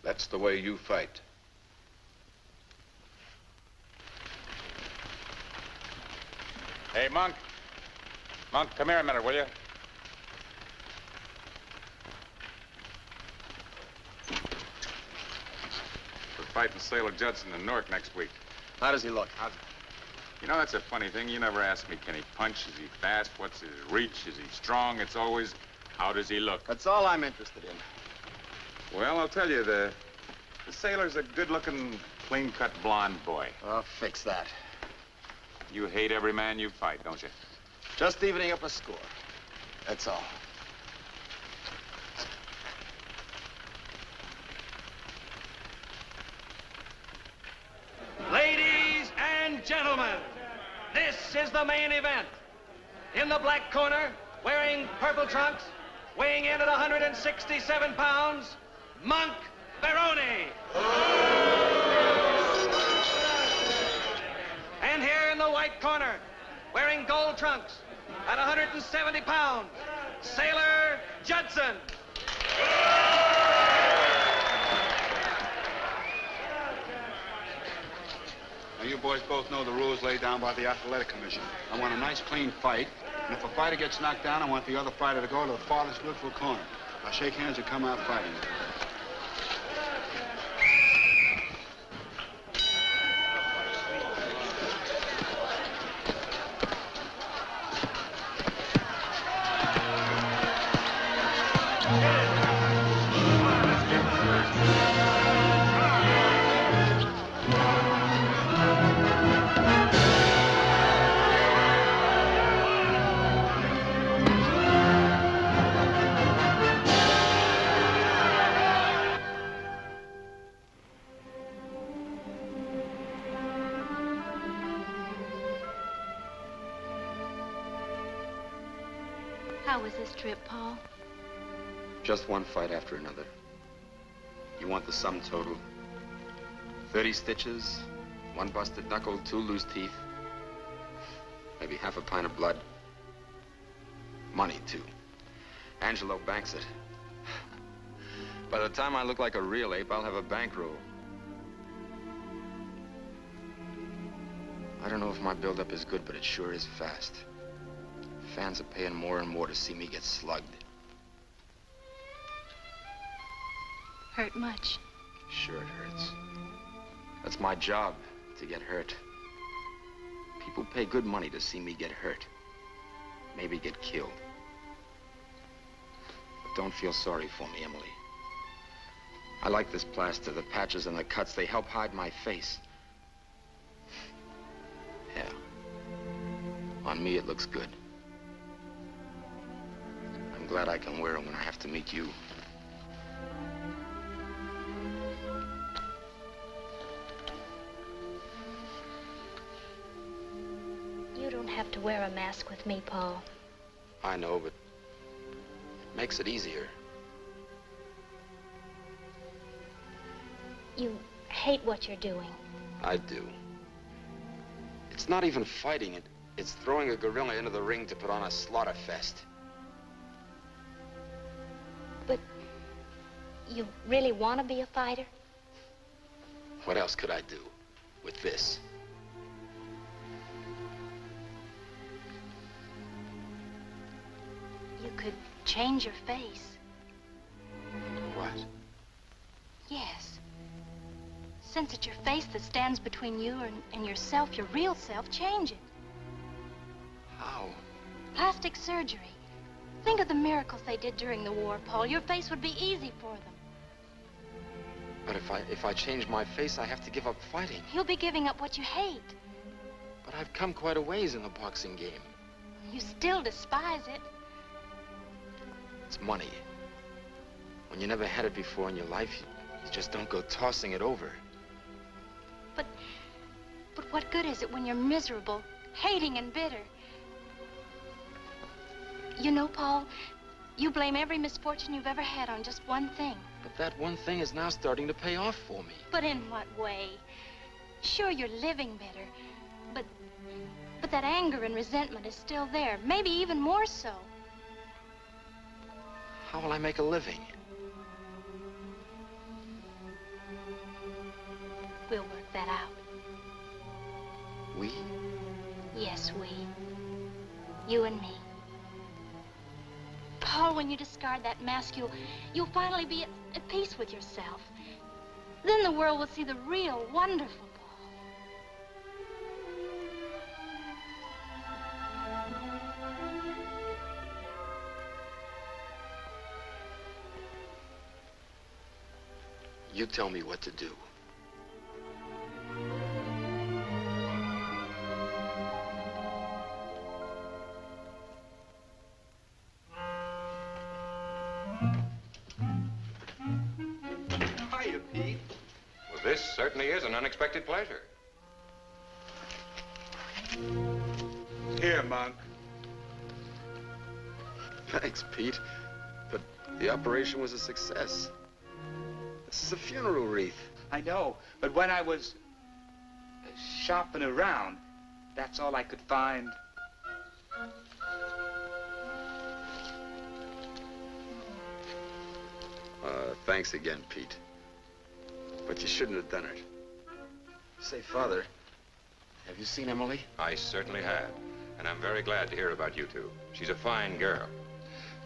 that's the way you fight. Hey, Monk. Monk, come here a minute, will you? We're fighting Sailor Judson in Newark next week. How does he look? You know, that's a funny thing. You never ask me, can he punch? Is he fast? What's his reach? Is he strong? It's always, how does he look? That's all I'm interested in. Well, I'll tell you, the sailor's a good-looking, clean-cut blonde boy. I'll fix that. You hate every man you fight, don't you? Just evening up a score. That's all. Ladies and gentlemen, this is the main event. In the black corner, wearing purple trunks, weighing in at 167 pounds, Monk Baroni. And here in the white corner, wearing gold trunks, at 170 pounds, Sailor Judson. Now, you boys both know the rules laid down by the Athletic Commission. I want a nice, clean fight, and if a fighter gets knocked down, I want the other fighter to go to the farthest neutral corner. I'll shake hands and come out fighting. How was this trip, Paul? Just one fight after another. You want the sum total? 30 stitches, 1 busted knuckle, 2 loose teeth, maybe half a pint of blood. Money, too. Angelo banks it. By the time I look like a real ape, I'll have a bankroll. I don't know if my buildup is good, but it sure is fast. Fans are paying more and more to see me get slugged. Hurt much? Sure it hurts. That's my job, to get hurt. People pay good money to see me get hurt. Maybe get killed. But don't feel sorry for me, Emily. I like this plaster. The patches and the cuts, they help hide my face. Yeah. On me, it looks good. I'm glad I can wear them when I have to meet you. You don't have to wear a mask with me, Paul. I know, but it makes it easier. You hate what you're doing. I do. It's not even fighting it. It's throwing a gorilla into the ring to put on a slaughter fest. But you really want to be a fighter? What else could I do with this? You could change your face. What? Yes. Since it's your face that stands between you and yourself, your real self, change it. How? Plastic surgery. Think of the miracles they did during the war, Paul. Your face would be easy for them. But if I change my face, I have to give up fighting. You'll be giving up what you hate. But I've come quite a ways in the boxing game. You still despise it. It's money. When you never had it before in your life, you just don't go tossing it over. But what good is it when you're miserable, hating and bitter? You know, Paul, you blame every misfortune you've ever had on just one thing. But that one thing is now starting to pay off for me. But in what way? Sure, you're living better, but that anger and resentment is still there, maybe even more so. How will I make a living? We'll work that out. We? Yes, we. You and me. Paul, when you discard that mask, you'll finally be at peace with yourself. Then the world will see the real, wonderful Paul. You tell me what to do. Hiya, Pete. Well, this certainly is an unexpected pleasure. Here, Monk. Thanks, Pete. But the operation was a success. This is a funeral wreath. I know, but when I was shopping around, that's all I could find. Thanks again, Pete. But you shouldn't have done it. Say, Father, have you seen Emily? I certainly have. And I'm very glad to hear about you two. She's a fine girl.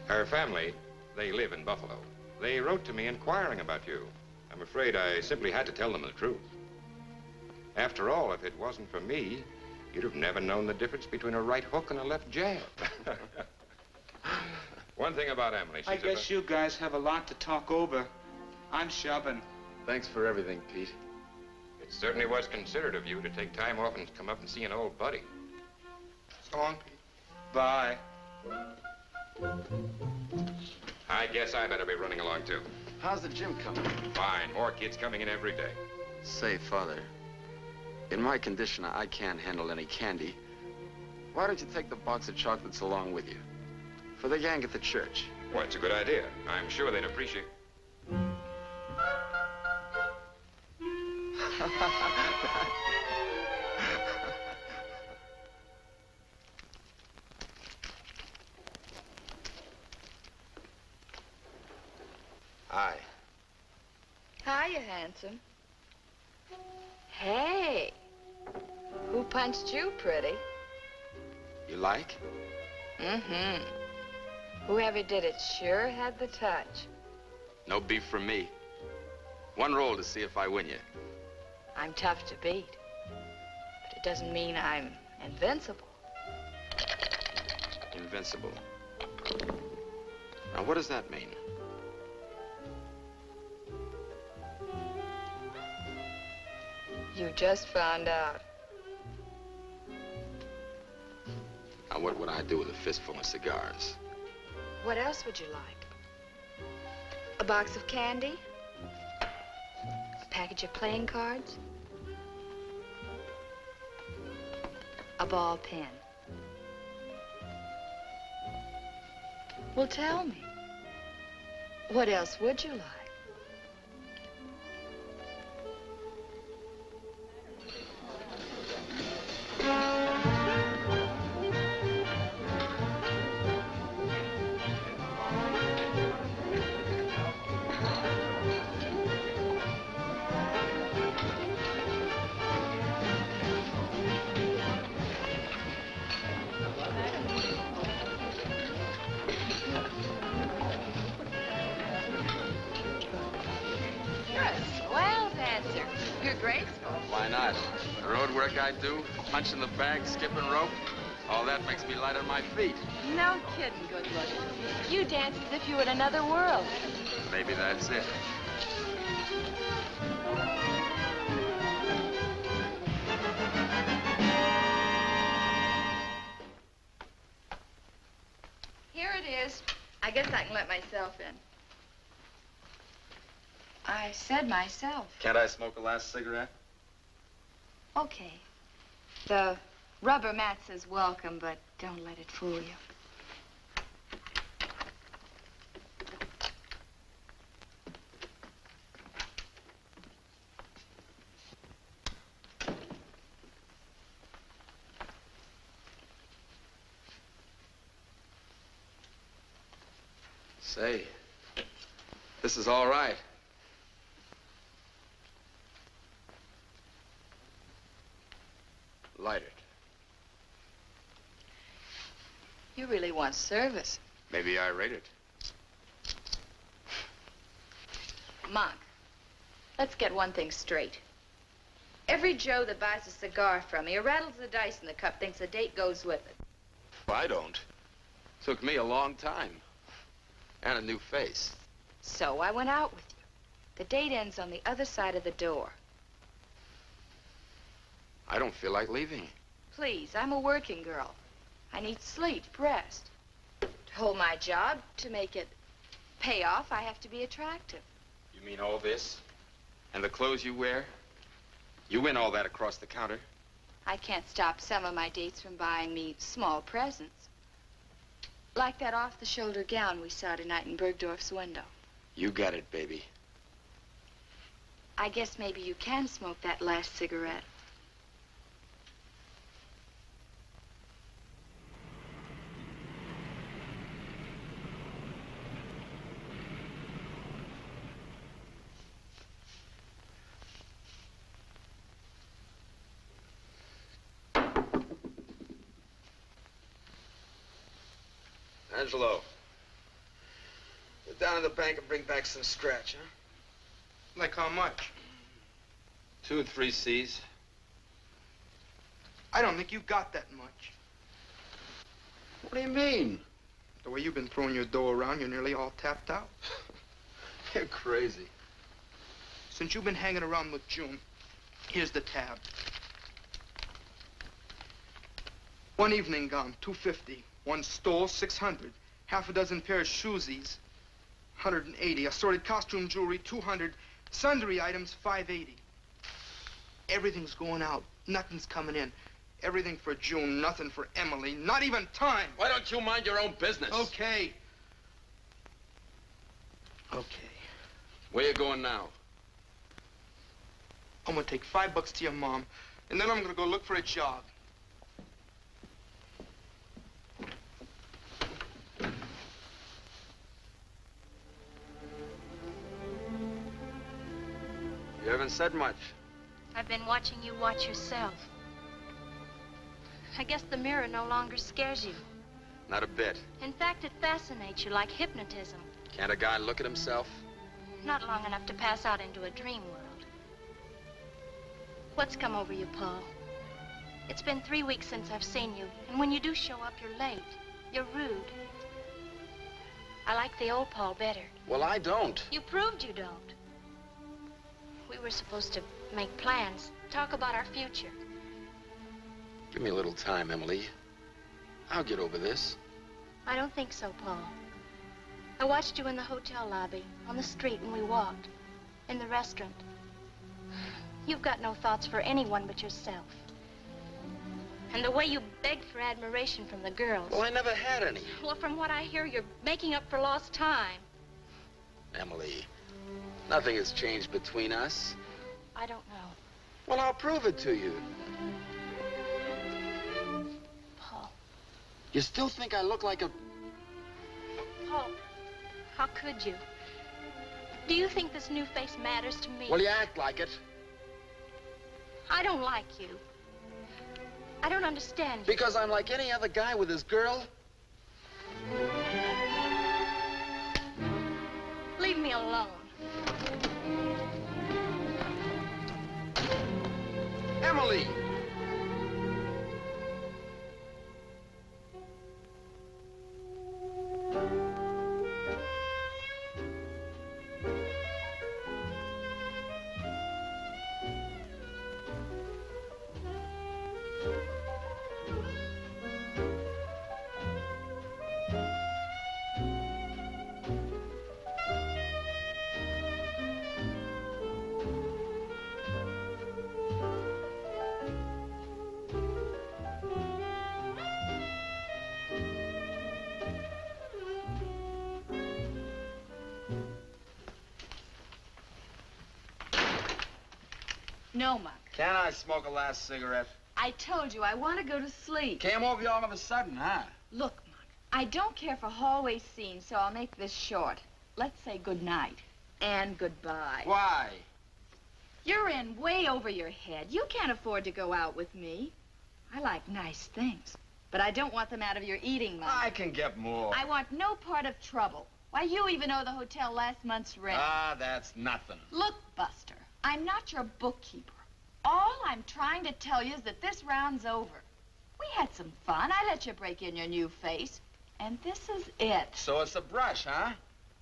Her family, they live in Buffalo. They wrote to me inquiring about you. I'm afraid I simply had to tell them the truth. After all, if it wasn't for me, you'd have never known the difference between a right hook and a left jab. One thing about Emily, she's I guess you guys have a lot to talk over. I'm shoving. Thanks for everything, Pete. It certainly was considerate of you to take time off and come up and see an old buddy. So long, Pete. Bye. I guess I better be running along, too. How's the gym coming? Fine. More kids coming in every day. Say, Father, in my condition, I can't handle any candy. Why don't you take the box of chocolates along with you? For the gang at the church. Well, it's a good idea. I'm sure they'd appreciate. Hi. Hiya, handsome. Hey, who punched you, pretty? You like? Mm-hmm. Whoever did it sure had the touch. No beef from me. One roll to see if I win you. I'm tough to beat, but it doesn't mean I'm invincible. Invincible. Now, what does that mean? You just found out. Now, what would I do with a fistful of cigars? What else would you like? A box of candy? A package of playing cards? A ball pen? Well, tell me. What else would you like? Why not? The road work I do, punching the bag, skipping rope, all that makes me light on my feet. No kidding, good looking. You dance as if you were in another world. Maybe that's it. Here it is. I guess I can let myself in. I said myself. Can't I smoke a last cigarette? Okay. The rubber mat says welcome, but don't let it fool you. Say, this is all right. Light it. You really want service. Maybe I rate it. Monk, let's get one thing straight. Every Joe that buys a cigar from me or rattles the dice in the cup thinks a date goes with it. I don't. Took me a long time. And a new face. So I went out with you. The date ends on the other side of the door. I don't feel like leaving. Please, I'm a working girl. I need sleep, rest. To hold my job, to make it pay off, I have to be attractive. You mean all this? And the clothes you wear? You win all that across the counter? I can't stop some of my dates from buying me small presents. Like that off-the-shoulder gown we saw tonight in Bergdorf's window. You got it, baby. I guess maybe you can smoke that last cigarette. Angelo, go down to the bank and bring back some scratch, huh? Like how much? 2 3 C's. I don't think you got that much. What do you mean? The way you've been throwing your dough around, you're nearly all tapped out. You're crazy. Since you've been hanging around with June, here's the tab. One evening gown, $250. One stole, $600. Half a dozen pair of shoesies, $180. Assorted costume jewelry, $200. Sundry items, $580. Everything's going out. Nothing's coming in. Everything for June, nothing for Emily, not even time. Why don't you mind your own business? Okay. Okay. Where you going now? I'm gonna take $5 to your mom, and then I'm gonna go look for a job. You haven't said much. I've been watching you watch yourself. I guess the mirror no longer scares you. Not a bit. In fact, it fascinates you like hypnotism. Can't a guy look at himself? Not long enough to pass out into a dream world. What's come over you, Paul? It's been 3 weeks since I've seen you, and when you do show up, you're late. You're rude. I like the old Paul better. Well, I don't. You proved you don't. We were supposed to make plans, talk about our future. Give me a little time, Emily. I'll get over this. I don't think so, Paul. I watched you in the hotel lobby, on the street when we walked, in the restaurant. You've got no thoughts for anyone but yourself. And the way you begged for admiration from the girls. Well, I never had any. Well, from what I hear, you're making up for lost time. Emily, nothing has changed between us. I don't know. Well, I'll prove it to you. Paul. You still think I look like a... Paul, how could you? Do you think this new face matters to me? Well, you act like it. I don't like you. I don't understand you. Because I'm like any other guy with his girl? Leave me alone. Emily! No, Muck. Can I smoke a last cigarette? I told you, I want to go to sleep. Came over you all of a sudden, huh? Look, Muck, I don't care for hallway scenes, so I'll make this short. Let's say good night and goodbye. Why? You're in way over your head. You can't afford to go out with me. I like nice things, but I don't want them out of your eating money. I can get more. I want no part of trouble. Why, you even owe the hotel last month's rent. Ah, that's nothing. Look, Buster, I'm not your bookkeeper. All I'm trying to tell you is that this round's over. We had some fun. I let you break in your new face. And this is it. So it's a brush, huh?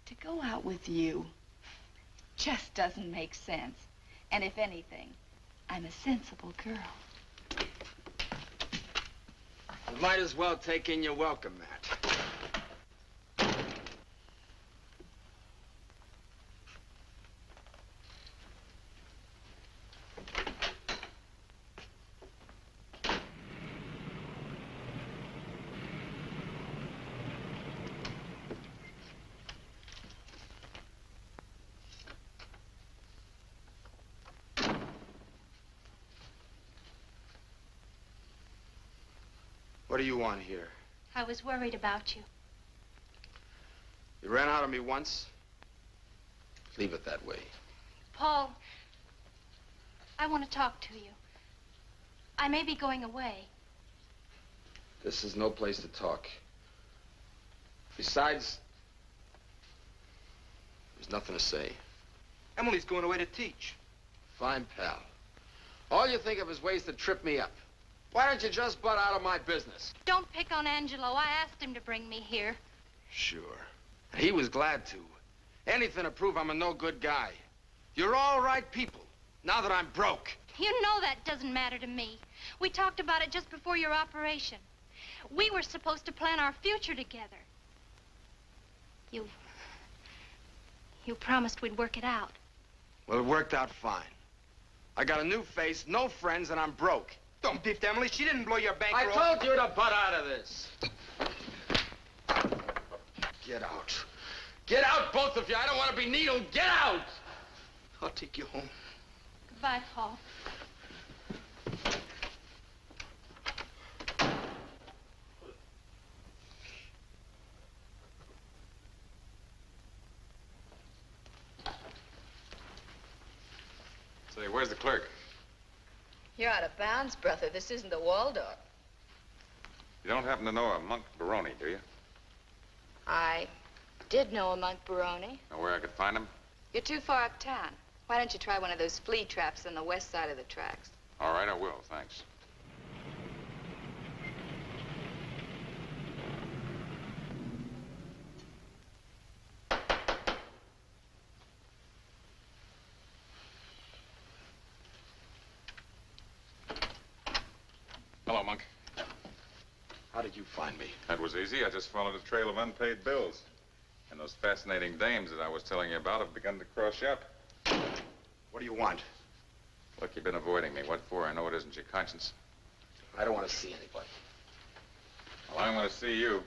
To go out with you just doesn't make sense. And if anything, I'm a sensible girl. You might as well take in your welcome mat. What do you want here? I was worried about you. You ran out of me once. Leave it that way. Paul, I want to talk to you. I may be going away. This is no place to talk. Besides, there's nothing to say. Emily's going away to teach. Fine, pal. All you think of is ways to trip me up. Why don't you just butt out of my business? Don't pick on Angelo. I asked him to bring me here. Sure. He was glad to. Anything to prove I'm a no-good guy. You're all right people, now that I'm broke. You know that doesn't matter to me. We talked about it just before your operation. We were supposed to plan our future together. You promised we'd work it out. Well, it worked out fine. I got a new face, no friends, and I'm broke. Don't beef Emily. She didn't blow your I bankroll. told you to butt out of this. Get out. Get out, both of you. I don't want to be needled. Get out! I'll take you home. Goodbye, Paul. Say, where's the clerk? You're out of bounds, brother. This isn't the Waldorf. You don't happen to know a Monk Baroni, do you? I did know a Monk Baroni. Know where I could find him? You're too far uptown. Why don't you try one of those flea traps on the west side of the tracks? All right, I will, thanks. Hello, Monk. How did you find me? That was easy. I just followed a trail of unpaid bills. And those fascinating dames that I was telling you about have begun to cross you up. What do you want? Look, you've been avoiding me. What for? I know it isn't your conscience. I don't want to see anybody. Well, I want to see you.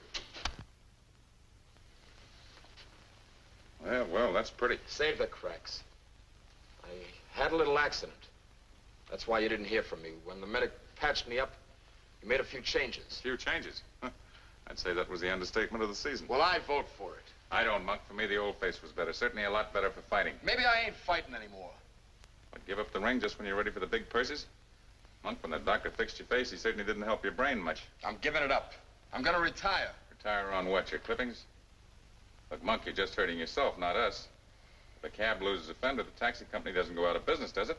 Well, that's pretty. Save the cracks. I had a little accident. That's why you didn't hear from me. When the medic patched me up, he made a few changes. Few changes? Huh. I'd say that was the understatement of the season. Well, I vote for it. I don't, Monk. For me, the old face was better. Certainly a lot better for fighting. Maybe I ain't fighting anymore. But give up the ring just when you're ready for the big purses? Monk, when the doctor fixed your face, he certainly didn't help your brain much. I'm giving it up. I'm gonna retire. Retire on what, your clippings? Look, Monk, you're just hurting yourself, not us. If a cab loses a fender, the taxi company doesn't go out of business, does it?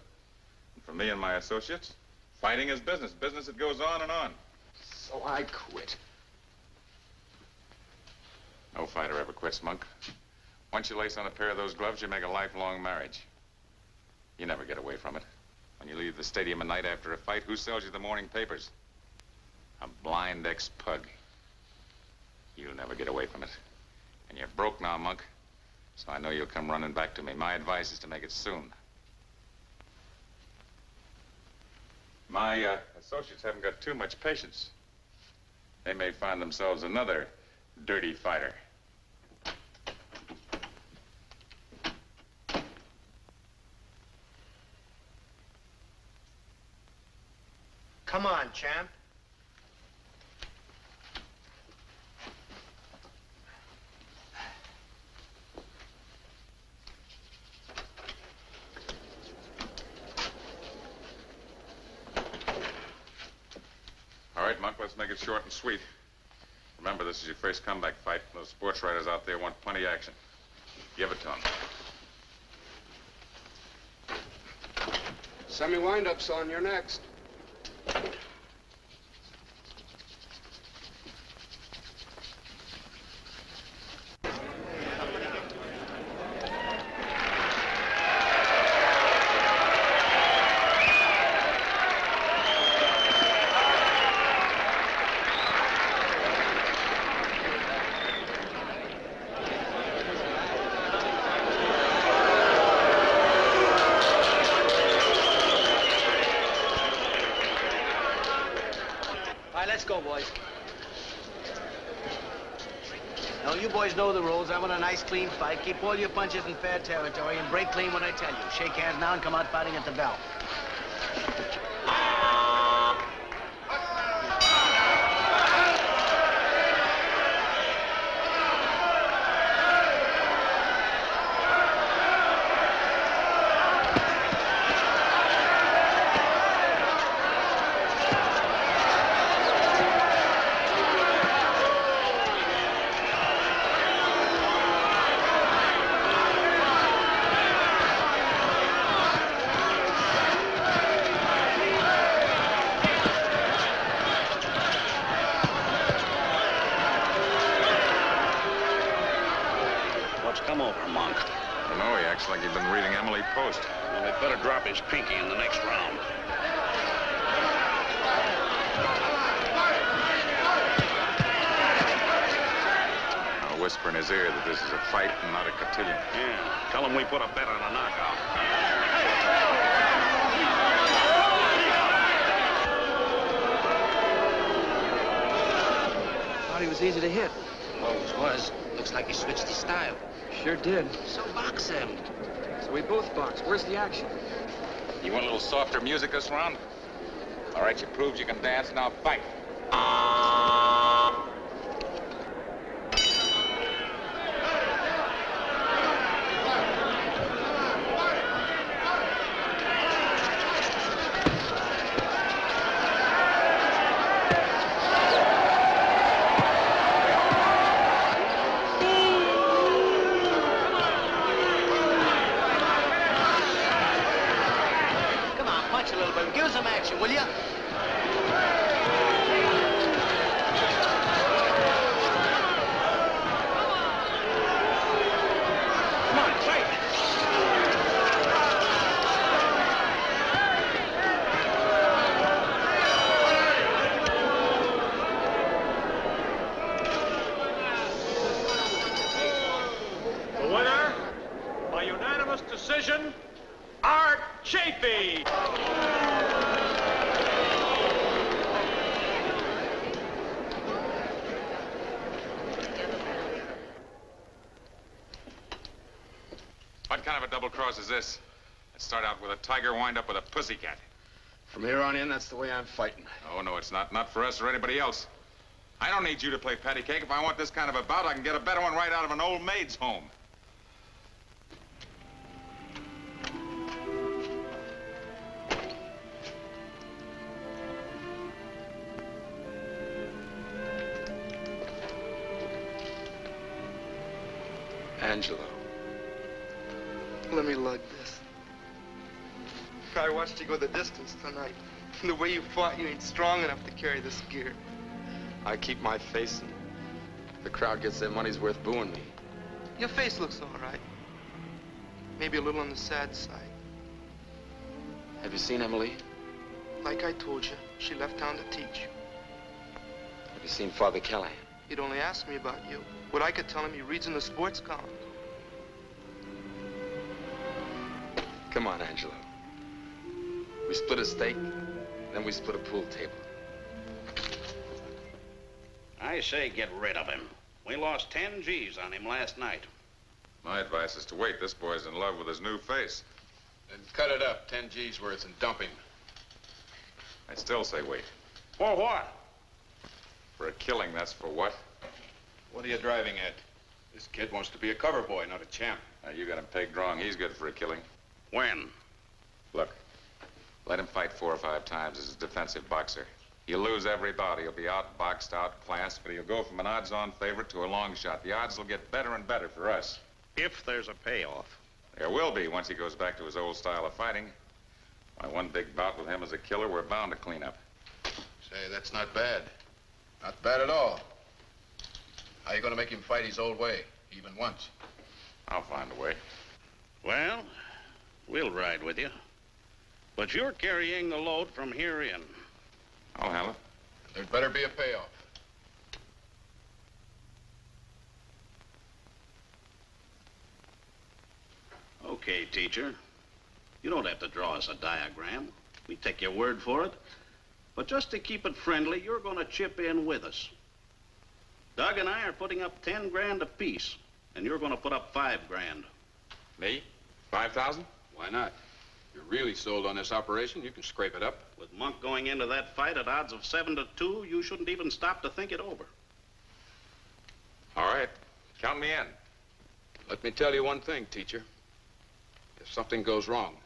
And for me and my associates, fighting is business. Business that goes on and on. So I quit. No fighter ever quits, Monk. Once you lace on a pair of those gloves, you make a lifelong marriage. You never get away from it. When you leave the stadium at night after a fight, who sells you the morning papers? A blind ex-pug. You'll never get away from it. And you're broke now, Monk. So I know you'll come running back to me. My advice is to make it soon. My associates haven't got too much patience. They may find themselves another dirty fighter. Come on, champ. All right, Monk, let's make it short and sweet. Remember, this is your first comeback fight. Those sports writers out there want plenty of action. Give it to them. Semi-wind-up's on. You're next. Go, boys. Now, you boys know the rules. I want a nice, clean fight. Keep all your punches in fair territory and break clean when I tell you. Shake hands now and come out fighting at the bell. Like you've been reading Emily Post. Well, they'd better drop his pinky in the next round. I'll whisper in his ear that this is a fight and not a cotillion. Yeah, tell him we put a bet on a knockout. thought he was easy to hit. Always was. Looks like he switched his style. Sure did. So box him. So we both box. Where's the action? You want a little softer music this round? All right, you proved you can dance, now fight. Come on, punch a little bit. Give us some action, will you? Come on, fight. The winner, by unanimous decision, Art Chafee. What kind of a double cross is this? Let's start out with a tiger, wind up with a pussycat. From here on in, that's the way I'm fighting. Oh, no, it's not. Not for us or anybody else. I don't need you to play patty cake. If I want this kind of a bout, I can get a better one right out of an old maid's home. Angelo. Let me lug this. I watched you go the distance tonight. And the way you fought, you ain't strong enough to carry this gear. I keep my face and the crowd gets their money's worth booing me. Your face looks all right. Maybe a little on the sad side. Have you seen Emily? Like I told you, she left town to teach. Have you seen Father Callahan? He'd only ask me about you. What I could tell him, he reads in the sports column. Come on, Angelo. We split a steak, then we split a pool table. I say get rid of him. We lost 10 G's on him last night. My advice is to wait. This boy's in love with his new face. Then cut it up, 10 G's worth, and dump him. I still say wait. For what? For a killing, that's for what? What are you driving at? This kid wants to be a cover boy, not a champ. You got him pegged wrong. He's good for a killing. When? Look, let him fight 4 or 5 times as a defensive boxer. He'll lose every bout. He'll be outboxed, outclassed, but he'll go from an odds-on favorite to a long shot. The odds will get better and better for us. If there's a payoff. There will be once he goes back to his old style of fighting. Why, one big bout with him as a killer, we're bound to clean up. Say, that's not bad. Not bad at all. How you gonna make him fight his old way, even once? I'll find a way. Well, we'll ride with you. But you're carrying the load from here in. I'll handle it. There'd better be a payoff. Okay, teacher. You don't have to draw us a diagram. We take your word for it. But just to keep it friendly, you're going to chip in with us. Doug and I are putting up 10 grand apiece, and you're going to put up 5 grand. Me? 5,000? Why not? If you're really sold on this operation, you can scrape it up. With Monk going into that fight at odds of 7-2, you shouldn't even stop to think it over. All right. Count me in. Let me tell you one thing, teacher. If something goes wrong,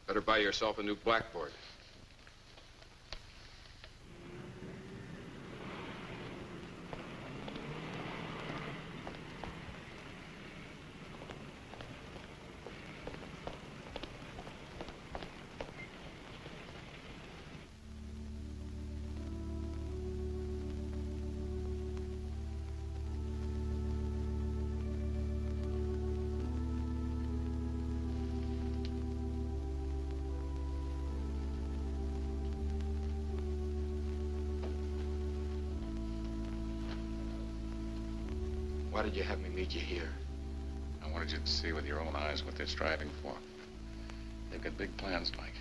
better buy yourself a new blackboard. Why did you have me meet you here? I wanted you to see with your own eyes what they're striving for. They've got big plans, Mike.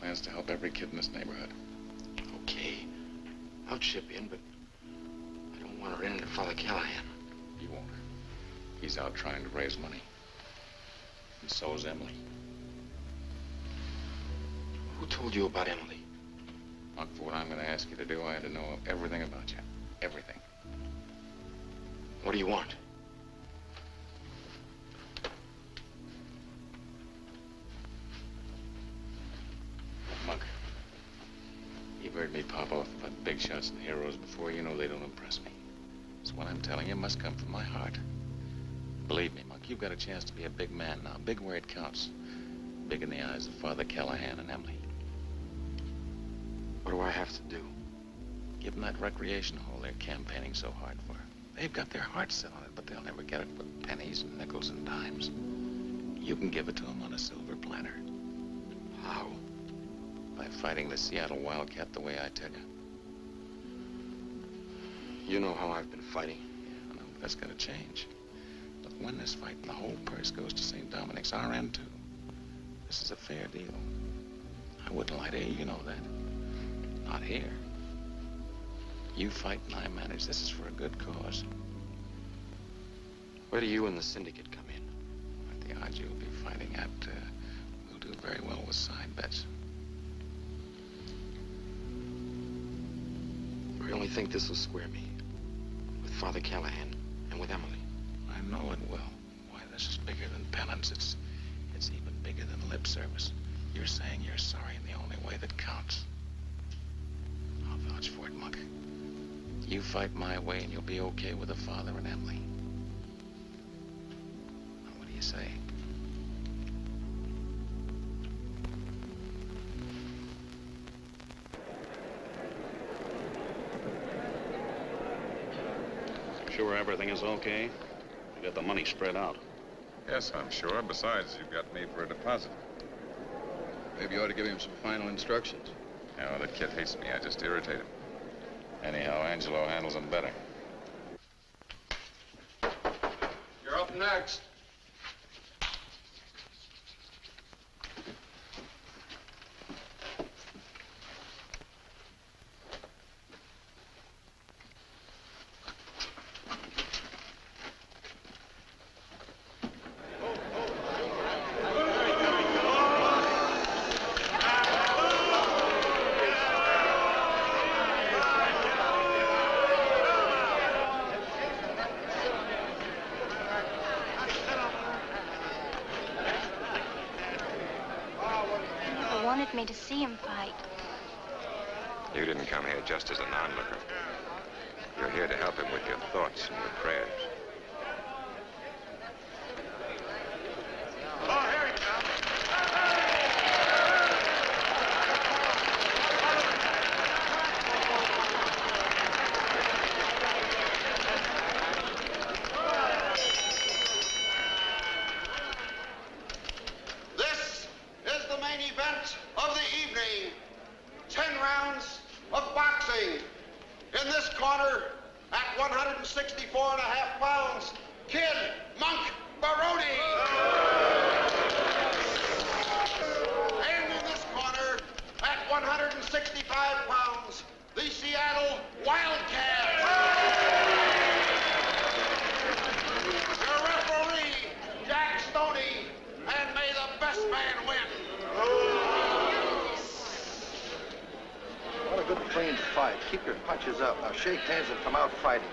Plans to help every kid in this neighborhood. Okay. I'll chip in, but Callahan. He won't. He's out trying to raise money. And so is Emily. Who told you about Emily? Monk, for what I'm going to ask you to do, I had to know everything about you. Everything. What do you want? Monk, you've heard me pop off about big shots and heroes before. You know they don't impress me. So what I'm telling you must come from my heart. Believe me, Monk, you've got a chance to be a big man now. Big where it counts. Big in the eyes of Father Callahan and Emily. What do I have to do? Give them that recreation hall they're campaigning so hard for. They've got their hearts set on it, but they'll never get it with pennies and nickels and dimes. You can give it to them on a silver platter. How? By fighting the Seattle Wildcat the way I tell you. You know how I've been fighting. Yeah, I know, but that's gonna change. But when this fight, the whole purse goes to St. Dominic's, our end too. This is a fair deal. I wouldn't lie to you, you know that. Not here. You fight and I manage. This is for a good cause. Where do you and the syndicate come in? At the odds you'll be fighting at, we'll do very well with side bets. I really think this will square me. With Father Callahan and with Emily. I know it will. Why, this is bigger than penance. It's even bigger than lip service. You're saying you're sorry in the only way that counts. I'll vouch for it, Monk. You fight my way and you'll be okay with the father and Emily. Now, what do you say? Sure everything is okay? You got the money spread out. Yes, I'm sure. Besides, you've got me for a deposit. Maybe you ought to give him some final instructions. No, that kid hates me. I just irritate him. Anyhow, Angelo handles him better. You're up next. Me to see him fight. You didn't come here just as an onlooker. You're here to help him with your thoughts and your prayers. Keep your punches up. Now shake hands and come out fighting.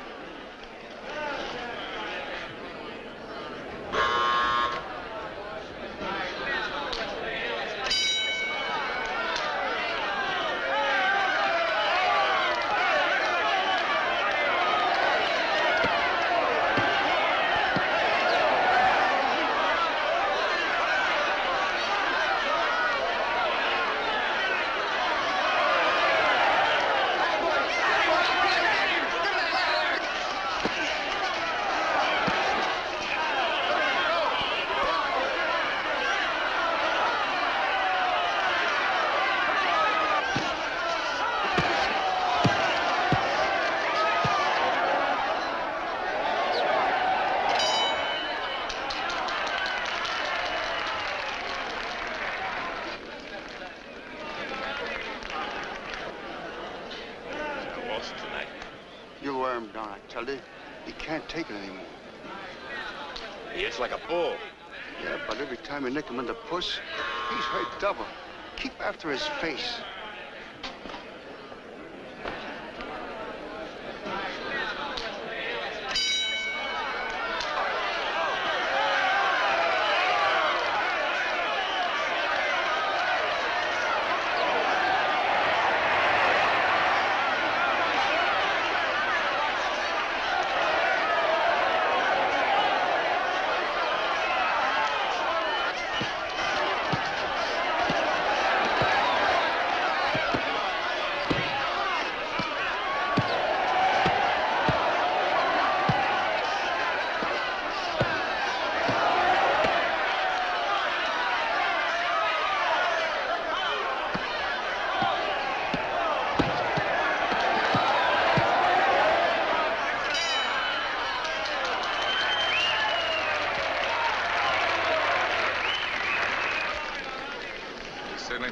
You'll wear him down, I tell you. He can't take it anymore. He hits like a bull. Yeah, but every time you nick him in the puss, he's hurt double. Keep after his face.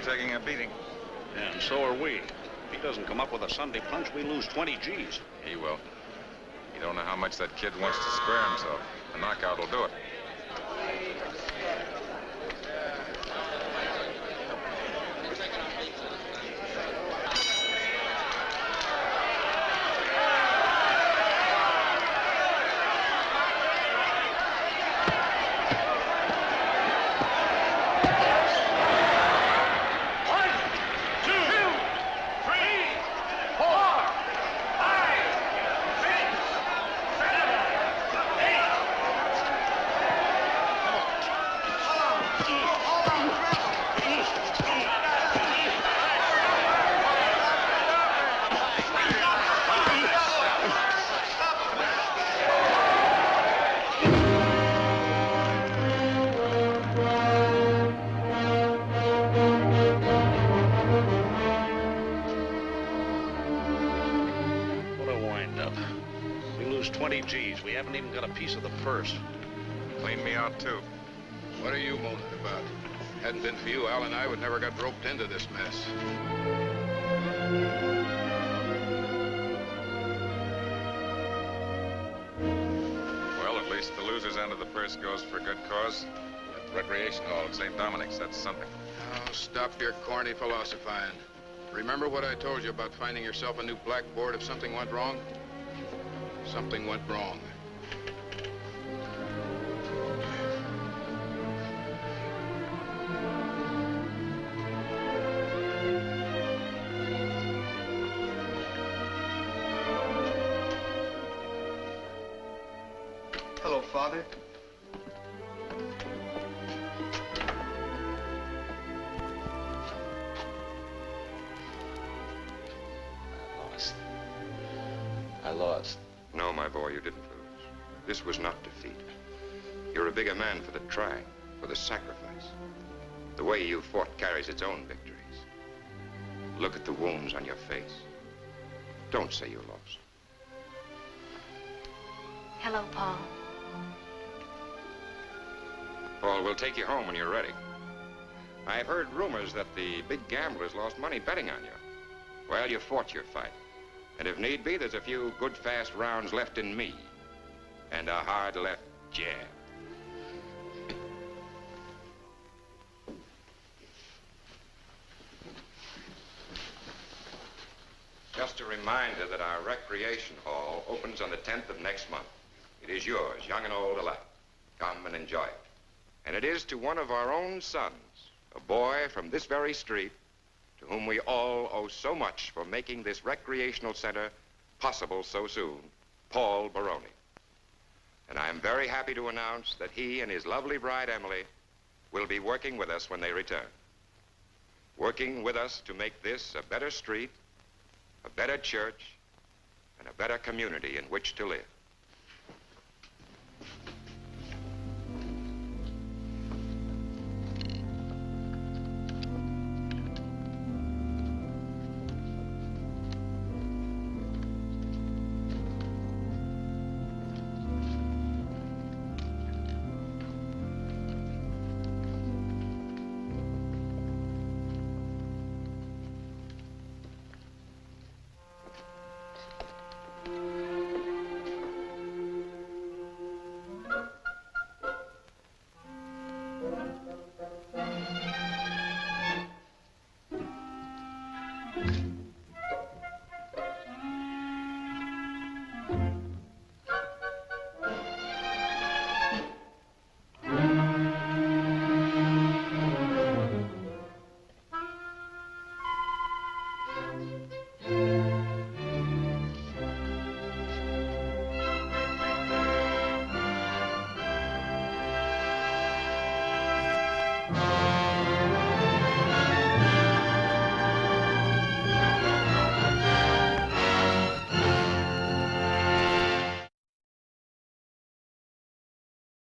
Taking a beating. And so are we. If he doesn't come up with a Sunday punch, we lose 20 G's. He will. You don't know how much that kid wants to square himself. A knockout will do it. lose 20 G's. We haven't even got a piece of the purse. Clean me out, too. What are you moaning about? Hadn't been for you, Al and I would never got roped into this mess. Well, at least the loser's end of the purse goes for a good cause. At the recreation hall at St. Dominic's, that's something. Oh, stop your corny philosophizing. Remember what I told you about finding yourself a new blackboard if something went wrong? Something went wrong. Hello, Father. I lost. No, my boy, you didn't lose. This was not defeat. You're a bigger man for the trying, for the sacrifice. The way you fought carries its own victories. Look at the wounds on your face. Don't say you lost. Hello, Paul. Paul, we'll take you home when you're ready. I've heard rumors that the big gamblers lost money betting on you. Well, you fought your fight. And if need be, there's a few good, fast rounds left in me. And a hard left jab. Just a reminder that our recreation hall opens on the 10th of next month. It is yours, young and old alike. Come and enjoy it. And it is to one of our own sons, a boy from this very street, to whom we all owe so much for making this recreational center possible so soon, Paul Baroni. And I am very happy to announce that he and his lovely bride, Emily, will be working with us when they return. Working with us to make this a better street, a better church, and a better community in which to live.